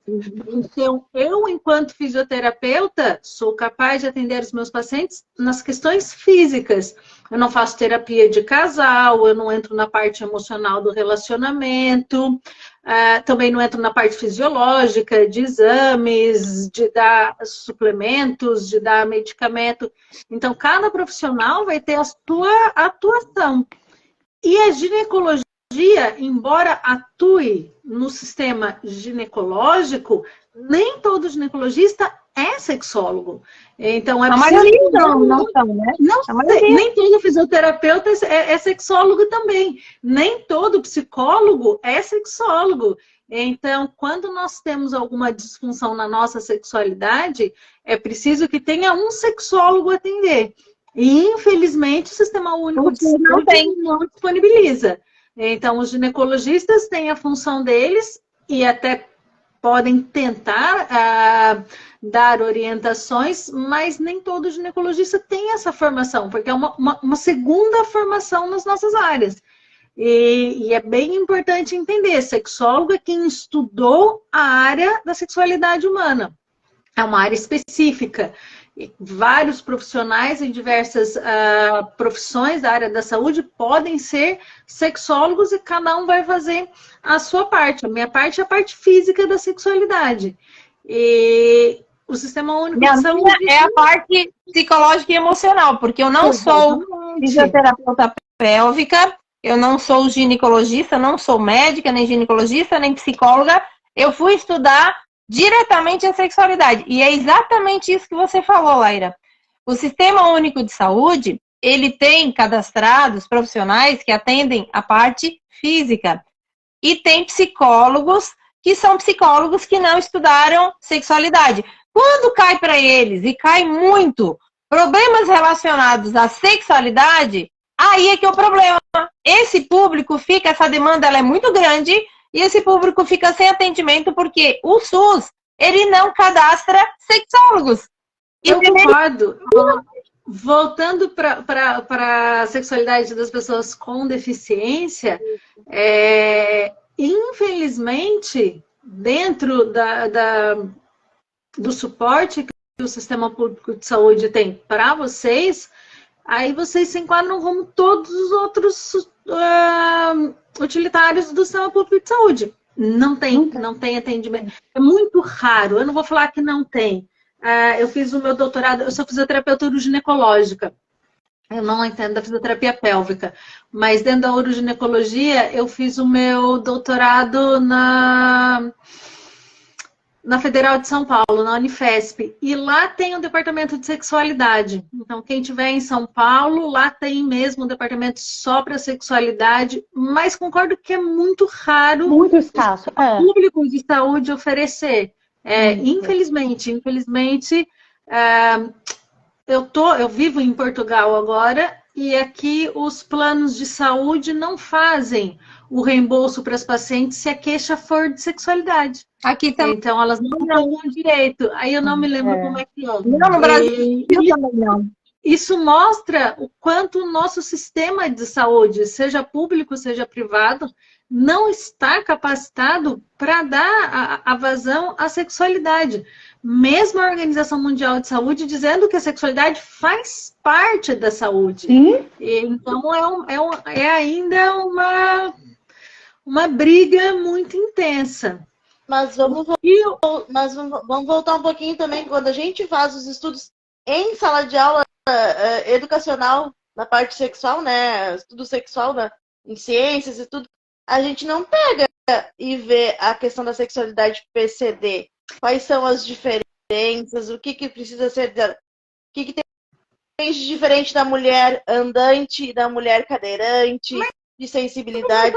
Então, eu, enquanto fisioterapeuta, sou capaz de atender os meus pacientes nas questões físicas. Eu não faço terapia de casal, eu não entro na parte emocional do relacionamento, também não entro na parte fisiológica, de exames, de dar suplementos, de dar medicamento. Então, cada profissional vai ter a sua atuação. E a ginecologia embora atue no sistema ginecológico, nem todo ginecologista é sexólogo. Então, a maioria não são, né? Nem todo fisioterapeuta é sexólogo também. Nem todo psicólogo é sexólogo. Então, quando nós temos alguma disfunção na nossa sexualidade, é preciso que tenha um sexólogo atender. E, infelizmente, o Sistema Único de Saúde não disponibiliza. Então, os ginecologistas têm a função deles e até podem tentar dar orientações, mas nem todo ginecologista tem essa formação, porque é uma segunda formação nas nossas áreas. E é bem importante entender, sexólogo é quem estudou a área da sexualidade humana. É uma área específica. Vários profissionais em diversas profissões da área da saúde podem ser sexólogos e cada um vai fazer a sua parte. A minha parte é a parte física da sexualidade. E o Sistema Único de Saúde é a parte psicológica e emocional, porque eu não sou fisioterapeuta pélvica, eu não sou ginecologista, não sou médica, nem ginecologista, nem psicóloga. Eu fui estudar diretamente a sexualidade. E é exatamente isso que você falou, Laira. O Sistema Único de Saúde, ele tem cadastrados profissionais que atendem a parte física. E tem psicólogos que são psicólogos que não estudaram sexualidade. Quando cai para eles, e cai muito, problemas relacionados à sexualidade, aí é que é o problema. Esse público fica, essa demanda ela é muito grande, e esse público fica sem atendimento porque o SUS, ele não cadastra sexólogos. Eu concordo. Voltando para a sexualidade das pessoas com deficiência, infelizmente, dentro do suporte que o Sistema Público de Saúde tem para vocês, aí vocês se enquadram como todos os outros utilitários do Sistema Público de Saúde. Não tem atendimento. É muito raro. Eu não vou falar que não tem. Eu fiz o meu doutorado, eu sou fisioterapeuta uroginecológica. Eu não entendo da fisioterapia pélvica. Mas dentro da uroginecologia, eu fiz o meu doutorado na Federal de São Paulo, na Unifesp. E lá tem um departamento de sexualidade. Então, quem estiver em São Paulo, lá tem mesmo um departamento só para sexualidade. Mas concordo que é muito raro. Muito escasso. O público de saúde oferecer. Infelizmente, eu vivo em Portugal agora e aqui os planos de saúde não fazem o reembolso para as pacientes se a queixa for de sexualidade. Aqui também. Então, elas não têm direito. Aí eu não me lembro como é que é. Não, no Brasil também não. Isso mostra o quanto o nosso sistema de saúde, seja público, seja privado, não está capacitado para dar a vazão à sexualidade. Mesmo a Organização Mundial de Saúde dizendo que a sexualidade faz parte da saúde. Sim. Então, é ainda uma briga muito intensa. Mas vamos voltar um pouquinho também, quando a gente faz os estudos em sala de aula educacional, na parte sexual, né? Estudo sexual em ciências e tudo, a gente não pega e vê a questão da sexualidade PCD. Quais são as diferenças, o que precisa ser... O que tem de diferente da mulher andante e da mulher cadeirante, de sensibilidade.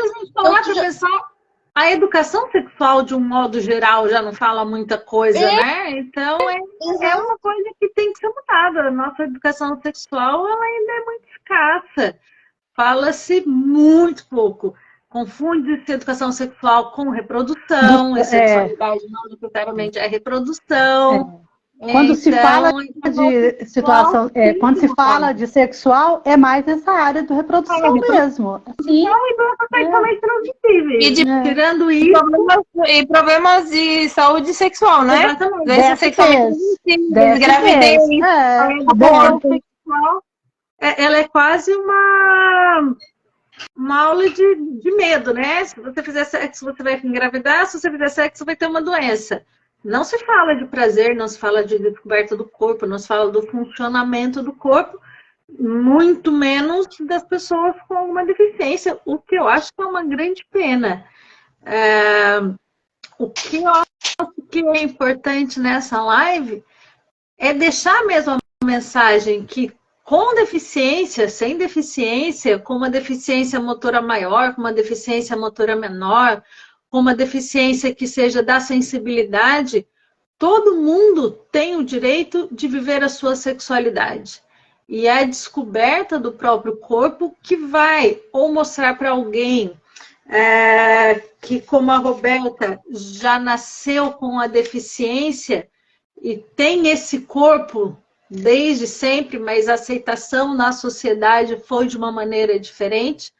A educação sexual, de um modo geral, já não fala muita coisa, né? Então, é uma coisa que tem que ser mudada. A nossa educação sexual, ela ainda é muito escassa. Fala-se muito pouco. Confunde-se educação sexual com reprodução. A sexualidade não necessariamente é reprodução. Quando se fala de situação, quando se fala de sexual, é mais nessa área de reprodução mesmo. Sim. Sexualmente transmissíveis. Tirando isso, e problemas de saúde sexual, né? Exatamente. Gravidez, aborto. Ela é quase uma aula de medo, né? Se você fizer sexo, você vai engravidar. Se você fizer sexo, vai ter uma doença. Não se fala de prazer, não se fala de descoberta do corpo, não se fala do funcionamento do corpo, muito menos das pessoas com alguma deficiência, o que eu acho que é uma grande pena. O que eu acho que é importante nessa live é deixar mesmo a mensagem que com deficiência, sem deficiência, com uma deficiência motora maior, com uma deficiência motora menor, com uma deficiência que seja da sensibilidade, todo mundo tem o direito de viver a sua sexualidade. E é a descoberta do próprio corpo que vai ou mostrar para alguém que, como a Roberta, já nasceu com a deficiência e tem esse corpo desde sempre, mas a aceitação na sociedade foi de uma maneira diferente.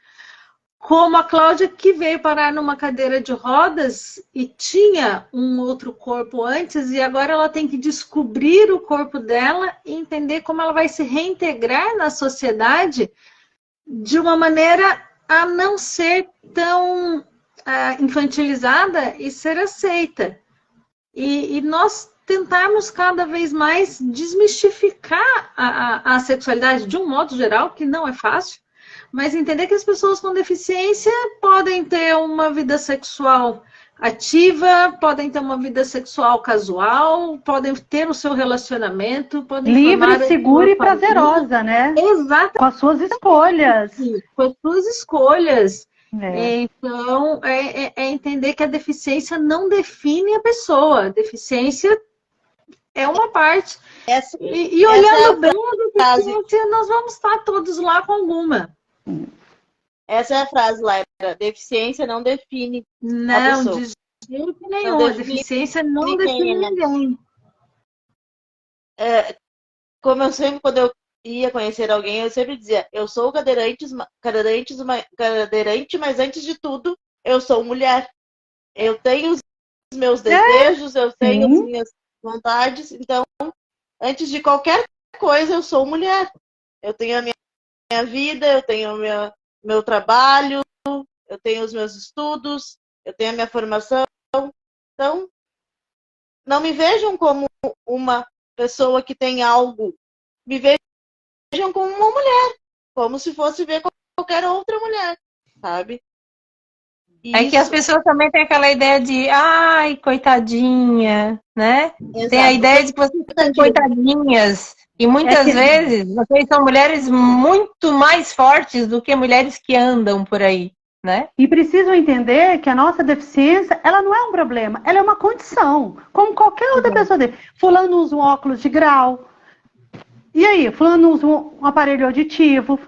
Como a Cláudia, que veio parar numa cadeira de rodas e tinha um outro corpo antes, e agora ela tem que descobrir o corpo dela e entender como ela vai se reintegrar na sociedade de uma maneira a não ser tão infantilizada e ser aceita. E nós tentarmos cada vez mais desmistificar a sexualidade de um modo geral, que não é fácil, mas entender que as pessoas com deficiência podem ter uma vida sexual ativa, podem ter uma vida sexual casual, podem ter o seu relacionamento, podem livre, segura e prazerosa, né? Exatamente. Com as suas escolhas. Com as suas escolhas. Então, é entender que a deficiência não define a pessoa. A deficiência é uma parte. E olhando bem a deficiência, nós vamos estar todos lá com alguma. Essa é a frase, Laira. Deficiência não define a pessoa. Não, de jeito nenhum. A deficiência não define ninguém. Como eu sempre, quando eu ia conhecer alguém, eu sempre dizia, eu sou cadeirante, mas antes de tudo, eu sou mulher. Eu tenho os meus desejos, eu tenho as minhas vontades, então, antes de qualquer coisa, eu sou mulher. Eu tenho a minha vida, eu tenho o meu trabalho, eu tenho os meus estudos, eu tenho a minha formação. Então, não me vejam como uma pessoa que tem algo. Me vejam como uma mulher, como se fosse ver qualquer outra mulher, sabe? É que as pessoas também têm aquela ideia de, ai, coitadinha, né? Exato. Tem a ideia de que vocês são coitadinhas. E muitas vezes vocês são mulheres muito mais fortes do que mulheres que andam por aí, né? E precisam entender que a nossa deficiência, ela não é um problema, ela é uma condição, como qualquer outra pessoa dele. Fulano usa um óculos de grau, e aí? Fulano usa um aparelho auditivo,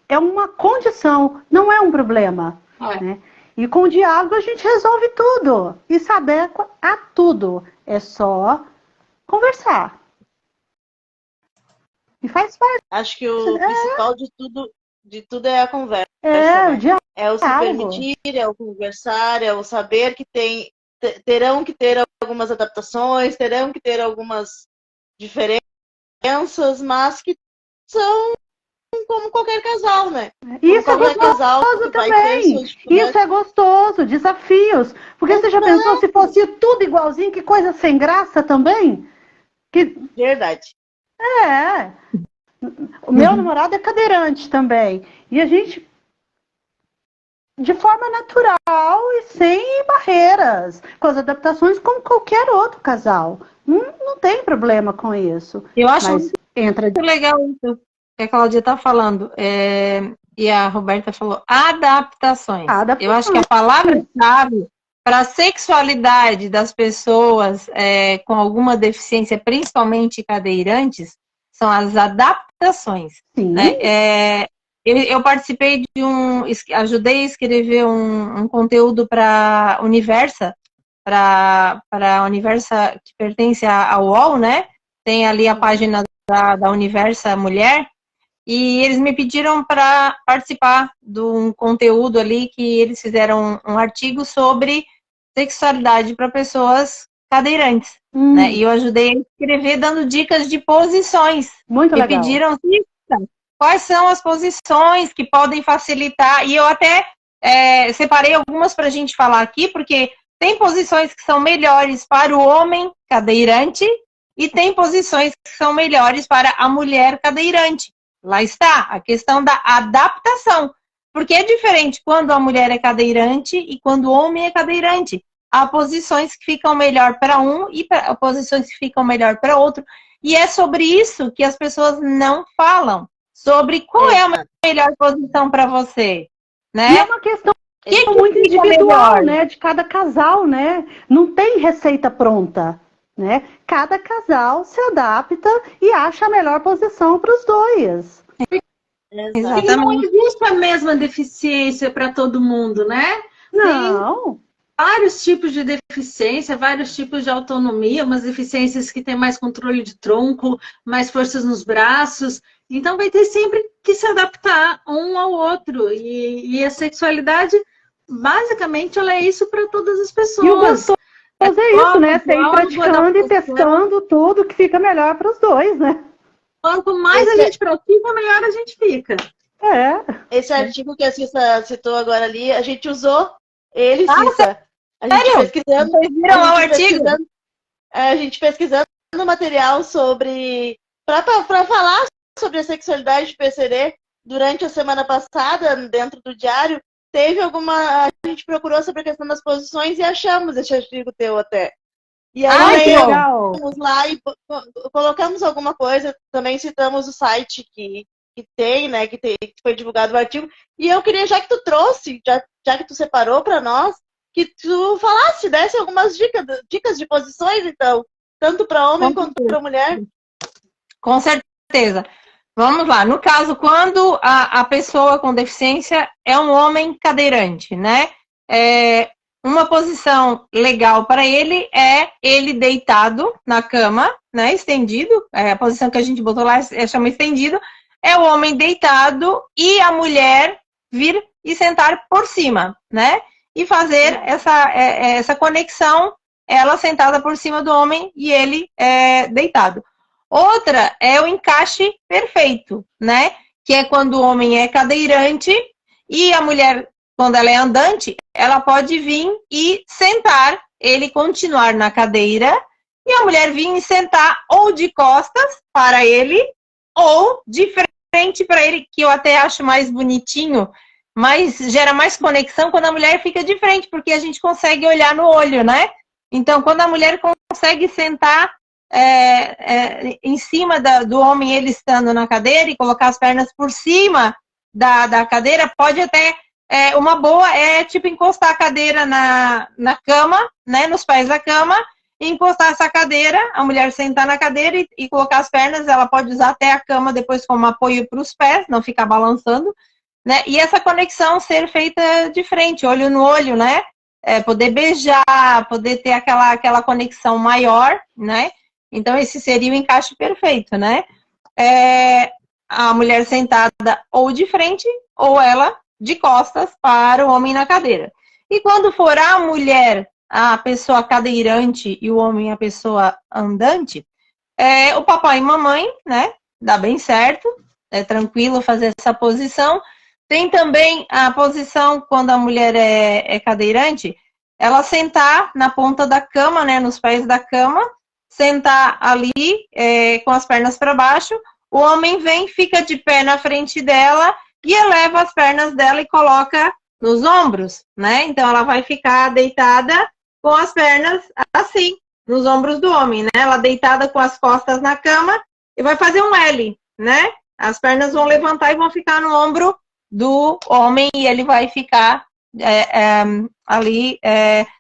é uma condição, não é um problema, né? E com o diálogo a gente resolve tudo. E saber a tudo. É só conversar. E faz parte. Acho que o principal de tudo é a conversa. Né? O diálogo. É o se permitir, é o conversar, é o saber que terão que ter algumas adaptações, terão que ter algumas diferenças, mas que são como qualquer casal, né? Isso é gostoso também. Isso é gostoso, desafios. Porque você já pensou se fosse tudo igualzinho, que coisa sem graça também? Verdade. O meu namorado é cadeirante também. E a gente, de forma natural e sem barreiras, com as adaptações como qualquer outro casal. Não tem problema com isso. Eu acho muito legal isso que a Cláudia está falando, e a Roberta falou, adaptações. Eu acho que a palavra-chave para a sexualidade das pessoas com alguma deficiência, principalmente cadeirantes, são as adaptações. Né? Eu participei ajudei a escrever um conteúdo para a Universa, para a Universa que pertence ao UOL, né? Tem ali a página da Universa Mulher, e eles me pediram para participar de um conteúdo ali que eles fizeram um artigo sobre sexualidade para pessoas cadeirantes. Né? E eu ajudei a escrever dando dicas de posições. Muito legal. Me pediram quais são as posições que podem facilitar. E eu até separei algumas para a gente falar aqui, porque tem posições que são melhores para o homem cadeirante e tem posições que são melhores para a mulher cadeirante. Lá está, a questão da adaptação. Porque é diferente quando a mulher é cadeirante e quando o homem é cadeirante. Há posições que ficam melhor para um e posições que ficam melhor para outro. E é sobre isso que as pessoas não falam. Sobre qual é a melhor posição para você. Né? E é uma questão muito individual, né? De cada casal, né? Não tem receita pronta. Né? Cada casal se adapta e acha a melhor posição para os dois. Exatamente. E não existe a mesma deficiência para todo mundo, né? Não. Tem vários tipos de deficiência, vários tipos de autonomia, umas deficiências que têm mais controle de tronco, mais forças nos braços. Então vai ter sempre que se adaptar um ao outro. E a sexualidade, basicamente, ela é isso para todas as pessoas. E o gostoso é isso, né? Você ir praticando e testando tudo que fica melhor para os dois, né? Quanto mais a gente pratica, melhor a gente fica. Esse artigo que a Cissa citou agora ali, a gente usou ele, Cissa. A gente pesquisando. Vocês viram lá o artigo? A gente pesquisando material sobre. Para falar sobre a sexualidade de PCD durante a semana passada, dentro do diário, teve alguma. A gente procurou sobre a questão das posições e achamos esse artigo teu até. E aí vamos lá e colocamos alguma coisa, também citamos o site que tem, né, que foi divulgado o artigo. E eu queria, já que tu trouxe, já que tu separou para nós, que tu falasse, desse algumas dicas de posições, então, tanto para homem quanto para mulher. Com certeza. Vamos lá. No caso, quando a pessoa com deficiência é um homem cadeirante, né? Uma posição legal para ele é ele deitado na cama, né? Estendido. A posição que a gente botou lá chama estendido. É o homem deitado e a mulher vir e sentar por cima, né? E fazer essa conexão, ela sentada por cima do homem e ele deitado. Outra é o encaixe perfeito, né? Que é quando o homem é cadeirante e a mulher, quando ela é andante, ela pode vir e sentar, ele continuar na cadeira e a mulher vir e sentar ou de costas para ele ou de frente para ele, que eu até acho mais bonitinho, mas gera mais conexão quando a mulher fica de frente, porque a gente consegue olhar no olho, né? Então, quando a mulher consegue sentar em cima do homem, ele estando na cadeira, e colocar as pernas por cima da cadeira, pode até, uma boa tipo encostar a cadeira na cama, né, nos pés da cama, e encostar essa cadeira, a mulher sentar na cadeira e colocar as pernas, ela pode usar até a cama depois como apoio para os pés, não ficar balançando, né, e essa conexão ser feita de frente, olho no olho, né, poder beijar, poder ter aquela conexão maior, né. Então, esse seria o encaixe perfeito, né? A mulher sentada ou de frente, ou ela de costas para o homem na cadeira. E quando for a mulher, a pessoa cadeirante, e o homem, a pessoa andante, o papai e mamãe, né? Dá bem certo, é tranquilo fazer essa posição. Tem também a posição, quando a mulher é cadeirante, ela sentar na ponta da cama, né? Nos pés da cama, sentar ali com as pernas para baixo, o homem vem, fica de pé na frente dela e eleva as pernas dela e coloca nos ombros, né? Então ela vai ficar deitada com as pernas assim, nos ombros do homem, né? Ela deitada com as costas na cama e vai fazer um L, né? As pernas vão levantar e vão ficar no ombro do homem e ele vai ficar ali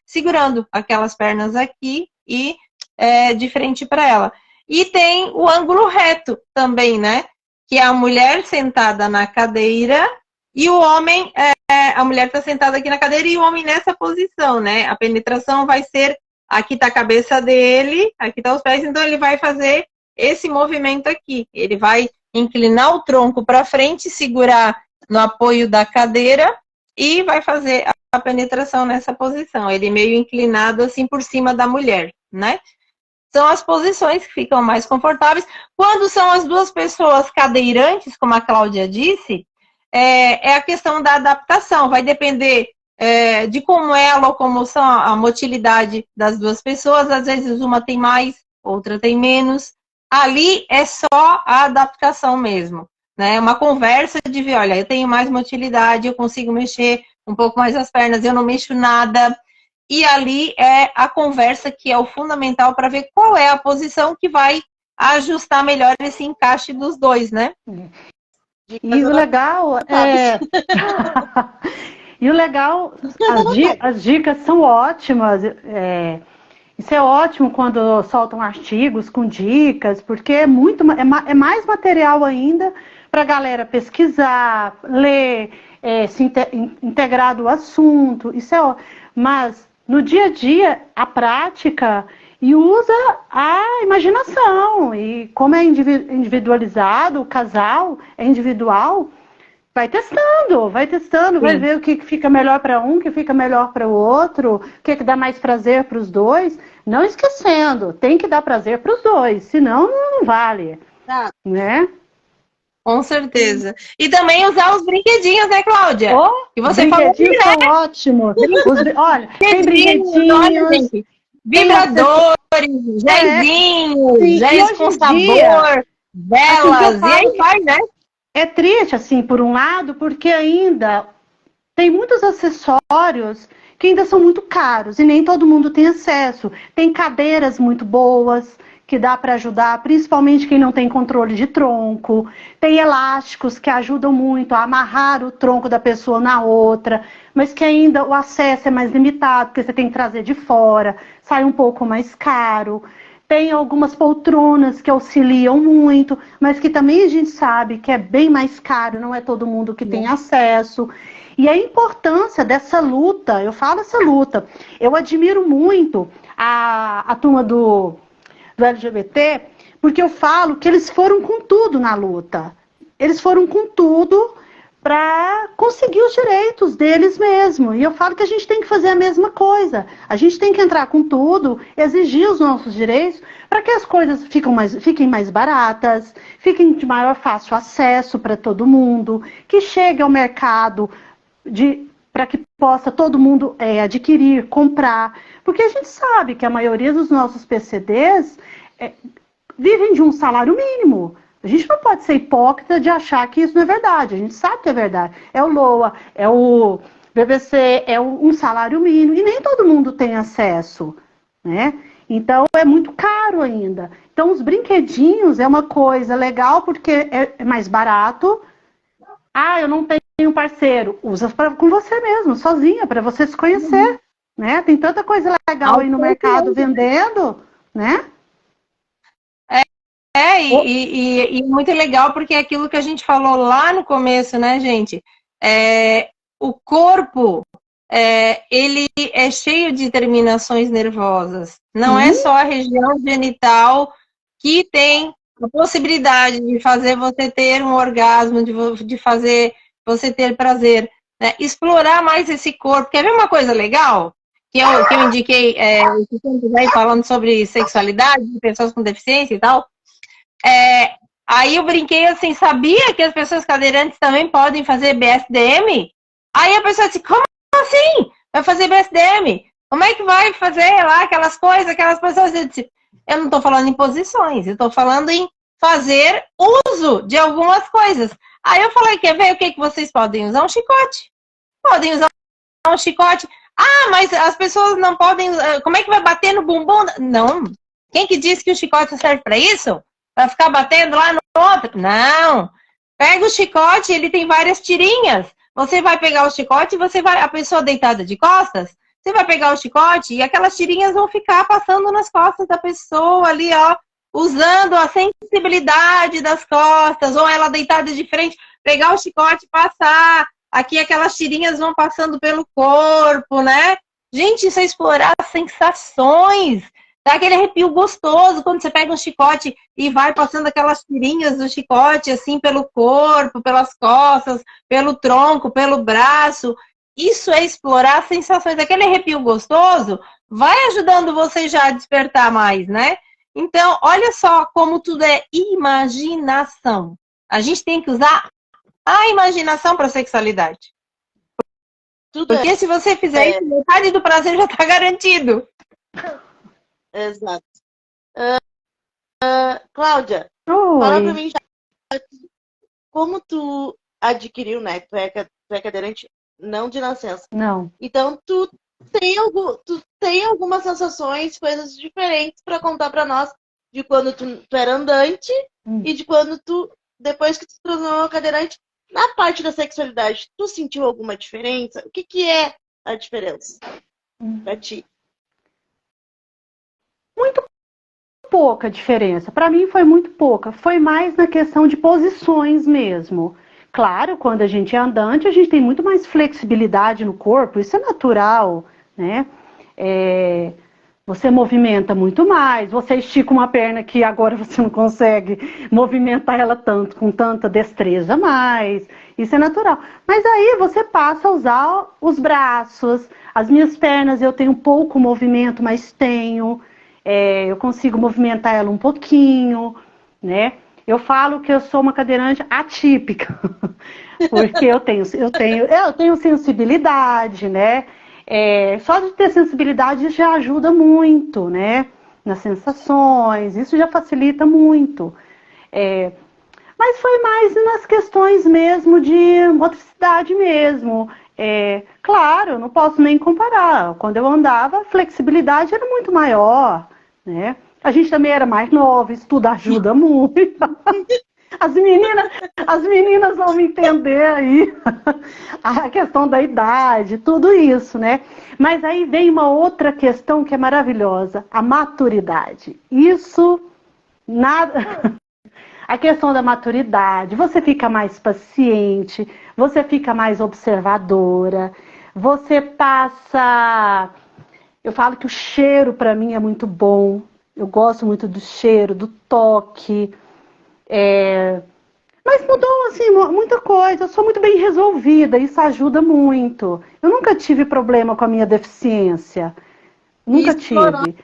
segurando aquelas pernas aqui e de frente para ela. E tem o ângulo reto também, né? Que é a mulher sentada na cadeira e o homem, a mulher está sentada aqui na cadeira e o homem nessa posição, né? A penetração vai ser, aqui está a cabeça dele, aqui está os pés, então ele vai fazer esse movimento aqui. Ele vai inclinar o tronco para frente, segurar no apoio da cadeira e vai fazer a penetração nessa posição. Ele meio inclinado assim por cima da mulher, né? São as posições que ficam mais confortáveis. Quando são as duas pessoas cadeirantes, como a Cláudia disse, é a questão da adaptação. Vai depender de como é a locomoção, a motilidade das duas pessoas. Às vezes uma tem mais, outra tem menos. Ali é só a adaptação mesmo. né? Uma conversa de ver, olha, eu tenho mais motilidade, eu consigo mexer um pouco mais as pernas, eu não mexo nada. E ali é a conversa que é o fundamental para ver qual é a posição que vai ajustar melhor esse encaixe dos dois, né? E o legal e o legal, as dicas são ótimas. Isso é ótimo quando soltam artigos com dicas, porque é mais material ainda para a galera pesquisar, ler, se integrar do assunto. Isso é ótimo. Mas no dia a dia, a prática e usa a imaginação. E como é individualizado, o casal é individual, vai testando, vai ver o que fica melhor para um, o que fica melhor para o outro, o que dá mais prazer para os dois. Não esquecendo, tem que dar prazer para os dois, senão não vale, né? Com certeza. E também usar os brinquedinhos, né, Cláudia? Que você brinquedinhos falou, são ótimos. Olha, tem brinquedinhos, vibradores, géis com sabor, velas, e aí vai, né? É triste, assim, por um lado, porque ainda tem muitos acessórios que ainda são muito caros e nem todo mundo tem acesso. Tem cadeiras muito boas que dá para ajudar, principalmente quem não tem controle de tronco. Tem elásticos que ajudam muito a amarrar o tronco da pessoa na outra, mas que ainda o acesso é mais limitado, porque você tem que trazer de fora, sai um pouco mais caro. Tem algumas poltronas que auxiliam muito, mas que também a gente sabe que é bem mais caro, não é todo mundo que tem acesso. E a importância dessa luta, eu falo essa luta, eu admiro muito a turma do LGBT, porque eu falo que eles foram com tudo na luta. Eles foram com tudo para conseguir os direitos deles mesmo. E eu falo que a gente tem que fazer a mesma coisa. A gente tem que entrar com tudo, exigir os nossos direitos, para que as coisas fiquem mais baratas, fiquem de maior fácil acesso para todo mundo, que chegue ao mercado para que possa todo mundo adquirir, comprar. Porque a gente sabe que a maioria dos nossos PCDs vivem de um salário mínimo. A gente não pode ser hipócrita de achar que isso não é verdade. A gente sabe que é verdade. É o LOA, é o BBC, é um salário mínimo. E nem todo mundo tem acesso, né? Então, é muito caro ainda. Então, os brinquedinhos é uma coisa legal porque é mais barato. Eu não tenho parceiro. Usa com você mesmo, sozinha, para você se conhecer, né? Tem tanta coisa legal aí no mercado vendendo, né? E muito legal porque é aquilo que a gente falou lá no começo, né, gente? O corpo, ele é cheio de terminações nervosas. Não é só a região genital que tem a possibilidade de fazer você ter um orgasmo, de fazer você ter prazer. Né? Explorar mais esse corpo. Quer ver uma coisa legal? Que eu indiquei falando sobre sexualidade de pessoas com deficiência e tal. Aí eu brinquei assim, sabia que as pessoas cadeirantes também podem fazer BSDM? Aí a pessoa disse, como assim? Vai fazer BSDM? Como é que vai fazer lá aquelas coisas, aquelas pessoas? Eu disse, eu não estou falando em posições, eu estou falando em fazer uso de algumas coisas. Aí eu falei, quer ver o que vocês podem usar? Um chicote. Podem usar um chicote. Mas as pessoas não podem... Como é que vai bater no bumbum? Não. Quem que disse que o chicote serve para isso? Vai ficar batendo lá no outro? Não. Pega o chicote, ele tem várias tirinhas. Você vai pegar o chicote, a pessoa deitada de costas, você vai pegar o chicote e aquelas tirinhas vão ficar passando nas costas da pessoa ali, ó, usando a sensibilidade das costas, ou ela deitada de frente, pegar o chicote e passar. Aqui aquelas tirinhas vão passando pelo corpo, né? Gente, isso é explorar as sensações. Dá aquele arrepio gostoso quando você pega um chicote e vai passando aquelas tirinhas do chicote, assim, pelo corpo, pelas costas, pelo tronco, pelo braço. Isso é explorar as sensações. Aquele arrepio gostoso vai ajudando você já a despertar mais, né? Então, olha só como tudo é imaginação. A gente tem que usar a imaginação para a sexualidade. Porque se você fizer isso, metade do prazer já está garantido. Exato. Cláudia, fala pra mim já como tu adquiriu, né? Tu é cadeirante não de nascença. Não. Então, tu tem algumas sensações, coisas diferentes para contar para nós de quando tu era andante e de quando depois que tu se tornou cadeirante. Na parte da sexualidade, tu sentiu alguma diferença? O que é a diferença pra ti? Muito pouca diferença. Para mim foi muito pouca. Foi mais na questão de posições mesmo. Claro, quando a gente é andante, a gente tem muito mais flexibilidade no corpo, isso é natural, né? Você movimenta muito mais, você estica uma perna que agora você não consegue movimentar ela tanto, com tanta destreza mais, isso é natural. Mas aí você passa a usar os braços, as minhas pernas eu tenho pouco movimento, mas tenho, eu consigo movimentar ela um pouquinho, né? Eu falo que eu sou uma cadeirante atípica, porque eu tenho sensibilidade, né? Só de ter sensibilidade já ajuda muito, né? Nas sensações, isso já facilita muito. Mas foi mais nas questões mesmo de motricidade mesmo. Claro, não posso nem comparar. Quando eu andava, a flexibilidade era muito maior, né? A gente também era mais nova, isso tudo ajuda muito. As meninas vão me entender aí, a questão da idade, tudo isso, né? Mas aí vem uma outra questão que é maravilhosa, a maturidade. Isso, nada... A questão da maturidade, você fica mais paciente, você fica mais observadora, você passa... Eu falo que o cheiro para mim é muito bom, eu gosto muito do cheiro, do toque... Mas mudou, assim, muita coisa. Eu sou muito bem resolvida, isso ajuda muito. Eu nunca tive problema com a minha deficiência. Nunca tive.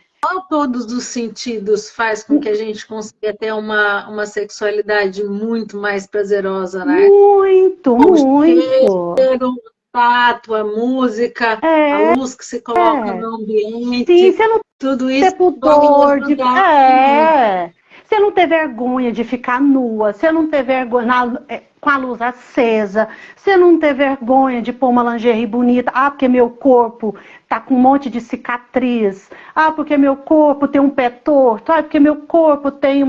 Todos os sentidos faz com que a gente consiga ter uma sexualidade muito mais prazerosa, né? Muito, muito. O tato, a música, a luz que se coloca no ambiente. Sim, você não tudo isso. Pudor de... Você não ter vergonha de ficar nua, você não ter vergonha com a luz acesa, você não ter vergonha de pôr uma lingerie bonita, porque meu corpo tá com um monte de cicatriz, porque meu corpo tem um pé torto, porque meu corpo tem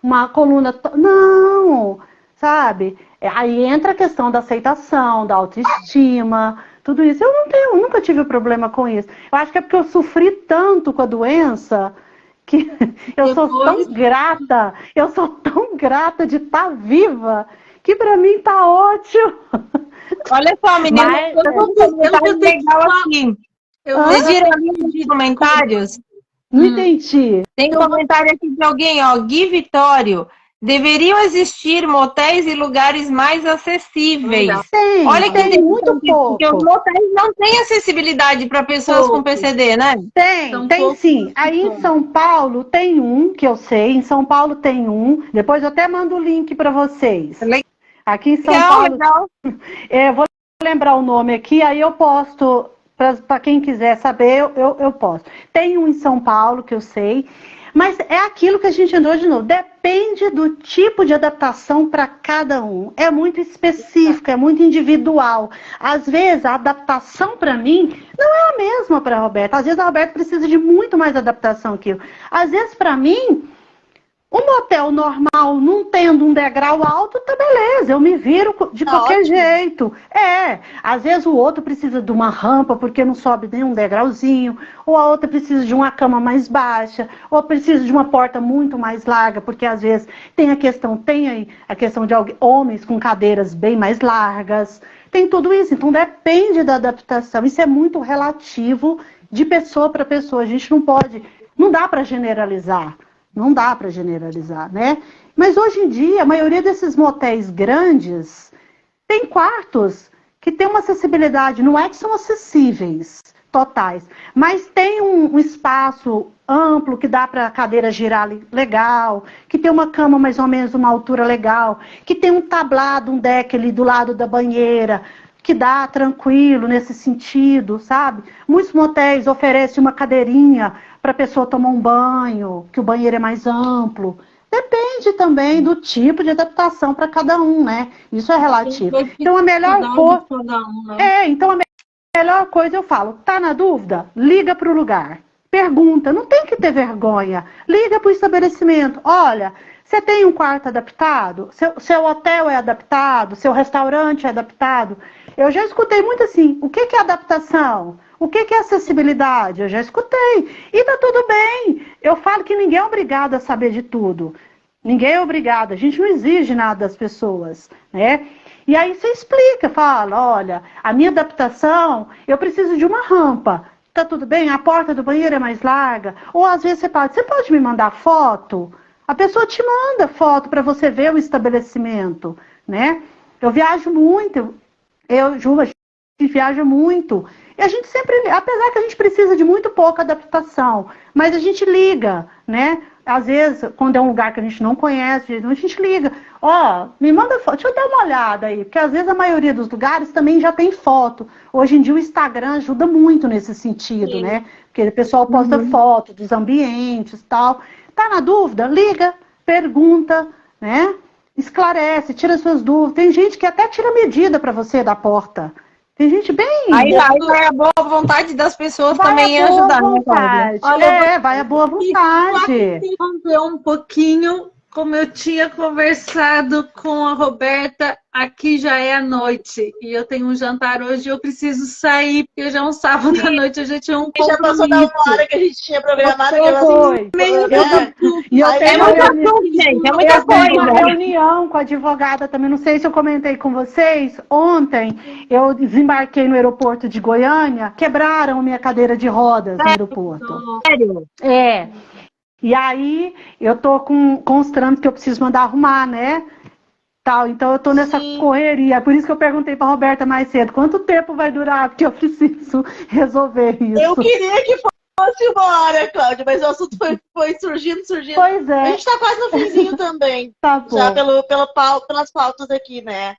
uma coluna... Não, sabe? Aí entra a questão da aceitação, da autoestima, tudo isso. Eu nunca tive problema com isso. Eu acho que é porque eu sofri tanto com a doença... que eu sou tão grata de estar viva, que para mim tá ótimo. Olha só, menina, eu vou comentário legal aqui. Vocês viram ali nos comentários? Não entendi. Tem um comentário aqui de alguém, ó, Gui Vitório. Deveriam existir motéis e lugares mais acessíveis. Tem, olha que tem muito pouco. Porque os motéis não têm acessibilidade para pessoas com PCD, né? Tem sim. Aí em São Paulo tem um, que eu sei. Em São Paulo tem um. Depois eu até mando o link para vocês. Aqui em São Paulo. Legal. Vou lembrar o nome aqui, aí eu posto. Para quem quiser saber, eu posto. Tem um em São Paulo, que eu sei. Mas é aquilo que a gente andou de novo. Depende do tipo de adaptação para cada um. É muito específico, é muito individual. Às vezes, a adaptação para mim não é a mesma para a Roberta. Às vezes, a Roberta precisa de muito mais adaptação que eu. Às vezes, para mim, um motel normal, não tendo um degrau alto, tá beleza. Eu me viro de qualquer jeito. Às vezes, o outro precisa de uma rampa, porque não sobe nenhum degrauzinho. Ou a outra precisa de uma cama mais baixa. Ou precisa de uma porta muito mais larga, porque às vezes tem a questão de homens com cadeiras bem mais largas. Tem tudo isso. Então, depende da adaptação. Isso é muito relativo de pessoa para pessoa. A gente não dá para generalizar. Não dá para generalizar, né? Mas hoje em dia, a maioria desses motéis grandes tem quartos que tem uma acessibilidade, não é que são acessíveis, totais, mas tem um espaço amplo que dá para a cadeira girar legal, que tem uma cama mais ou menos uma altura legal, que tem um tablado, um deck ali do lado da banheira, que dá tranquilo nesse sentido, sabe? Muitos motéis oferecem uma cadeirinha para a pessoa tomar um banho, que o banheiro é mais amplo. Depende também do tipo de adaptação para cada um, né? Isso é relativo. Então, a melhor coisa... Então a melhor coisa eu falo, tá na dúvida? Liga para o lugar. Pergunta, não tem que ter vergonha. Liga para o estabelecimento. Olha, você tem um quarto adaptado? Seu hotel é adaptado? Seu restaurante é adaptado? Eu já escutei muito assim, o que é adaptação? O que é acessibilidade? Eu já escutei. E tá tudo bem. Eu falo que ninguém é obrigado a saber de tudo. Ninguém é obrigado. A gente não exige nada das pessoas, né? E aí você explica, fala, olha, a minha adaptação, eu preciso de uma rampa. Tá tudo bem? A porta do banheiro é mais larga? Ou às vezes você pode me mandar foto? A pessoa te manda foto para você ver o estabelecimento, né? Eu viajo muito, Ju, a gente viaja muito. E a gente sempre, apesar que a gente precisa de muito pouca adaptação, mas a gente liga, né? Às vezes, quando é um lugar que a gente não conhece, a gente liga. Ó, me manda foto, deixa eu dar uma olhada aí, porque às vezes a maioria dos lugares também já tem foto. Hoje em dia o Instagram ajuda muito nesse sentido, sim, né? Porque o pessoal posta foto dos ambientes e tal. Tá na dúvida? Liga, pergunta, né? Esclarece, tira suas dúvidas. Tem gente que até tira medida para você da porta. Tem gente bem... Aí vai a boa vontade das pessoas também ajudar, né, Cláudia? Olha, vai a boa vontade. Interromper um pouquinho, como eu tinha conversado com a Roberta, aqui já é a noite. E eu tenho um jantar hoje e eu preciso sair, porque já é um sábado à noite, eu já tinha um compromisso. Já passou da uma hora que a gente tinha programado. E eu tenho muita uma reunião com a advogada também, não sei se eu comentei com vocês. Ontem eu desembarquei no aeroporto de Goiânia, quebraram minha cadeira de rodas no aeroporto. Sério? É. E aí eu tô com os trâmites que eu preciso mandar arrumar, né? Tal, então eu tô nessa correria. Por isso que eu perguntei pra Roberta mais cedo, quanto tempo vai durar? Porque eu preciso resolver isso. Eu queria que fosse uma hora, Cláudia, mas o assunto foi surgindo. Pois é. A gente tá quase no finzinho também. Tá bom. Já pelas pautas aqui, né?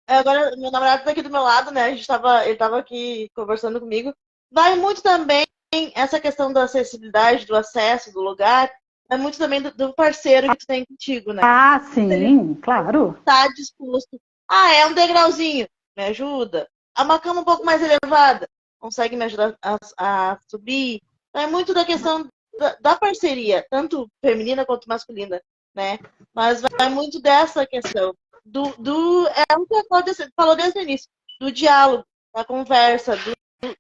Agora, meu namorado tá aqui do meu lado, né? Ele tava aqui conversando comigo. Vai muito também essa questão da acessibilidade, do acesso, do lugar, é muito também do parceiro que tu tem contigo, né? Ah, sim, claro. Tá disposto. Ah, é um degrauzinho, me ajuda. Uma cama um pouco mais elevada, consegue me ajudar a subir. É muito da questão da parceria, tanto feminina quanto masculina, né? Mas vai muito dessa questão. É o que a Cláudia falou desde o início, do diálogo, da conversa,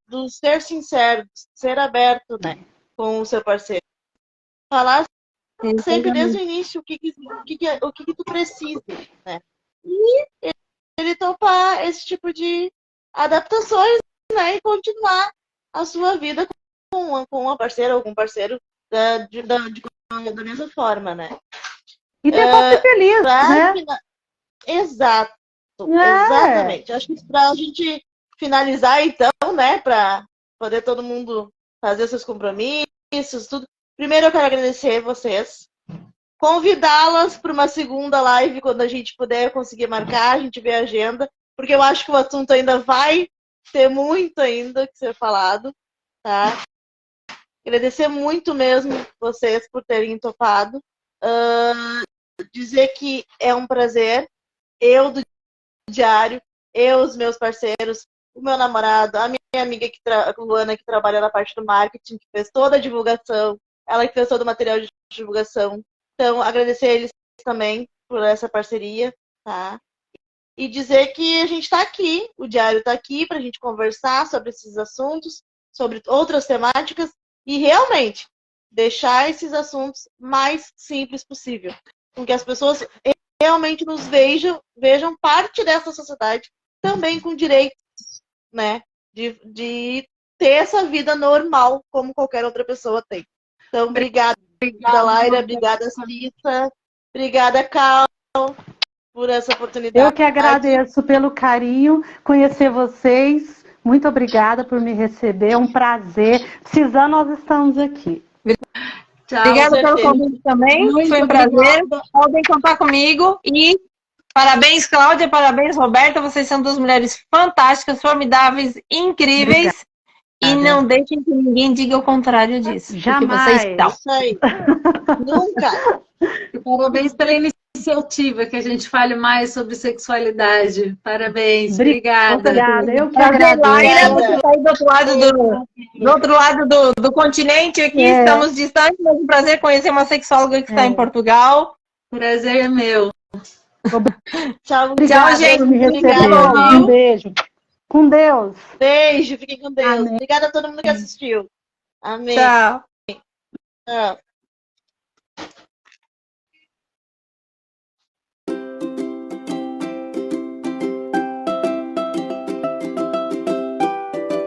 do ser sincero, ser aberto, né, com o seu parceiro. Falar sempre desde o início o que tu precisa, né? E ele topar esse tipo de adaptações, né, e continuar a sua vida com uma parceira ou com um parceiro da mesma forma, né? E tentar ser feliz, né? Exato. Exatamente. Acho que pra gente finalizar, então, né, para poder todo mundo fazer seus compromissos, tudo. Primeiro eu quero agradecer vocês, convidá-las para uma segunda live quando a gente puder conseguir marcar, a gente vê a agenda, porque eu acho que o assunto ainda vai ter muito ainda que ser falado, tá? Agradecer muito mesmo vocês por terem topado. Dizer que é um prazer, eu do diário, os meus parceiros, o meu namorado, a minha amiga Luana, que trabalha na parte do marketing, que fez toda a divulgação, ela que fez todo o material de divulgação. Então, agradecer a eles também por essa parceria, tá? E dizer que a gente está aqui, o Diário está aqui para a gente conversar sobre esses assuntos, sobre outras temáticas e realmente deixar esses assuntos mais simples possível, com que as pessoas realmente nos vejam parte dessa sociedade, também com direitos, né, de ter essa vida normal como qualquer outra pessoa tem. Então, obrigada, Laira, obrigada, Cissa, obrigada, Cal, por essa oportunidade. Eu que agradeço pelo carinho, conhecer vocês. Muito obrigada por me receber, é um prazer. Precisando, nós estamos aqui. Tchau, obrigada pelo convite também, muito foi um prazer. Podem contar comigo e parabéns, Cláudia, parabéns, Roberta. Vocês são duas mulheres fantásticas, formidáveis, incríveis. Obrigada. E não deixem que ninguém diga o contrário disso. Jamais. Porque vocês estão. Isso aí. Nunca. E parabéns pela iniciativa, que a gente fale mais sobre sexualidade. Parabéns, obrigada. Obrigada, eu que Prazer, Laila, agradeço. você está aí do outro lado do continente aqui, estamos distantes, mas é um prazer conhecer uma sexóloga que está em Portugal. Prazer é meu. Tchau, Tchau, gente. Por me receber. Obrigada, Um beijo. Com Deus. Beijo, fiquem com Deus. Amém. Obrigada a todo mundo que assistiu. Amém. Tchau. Tchau.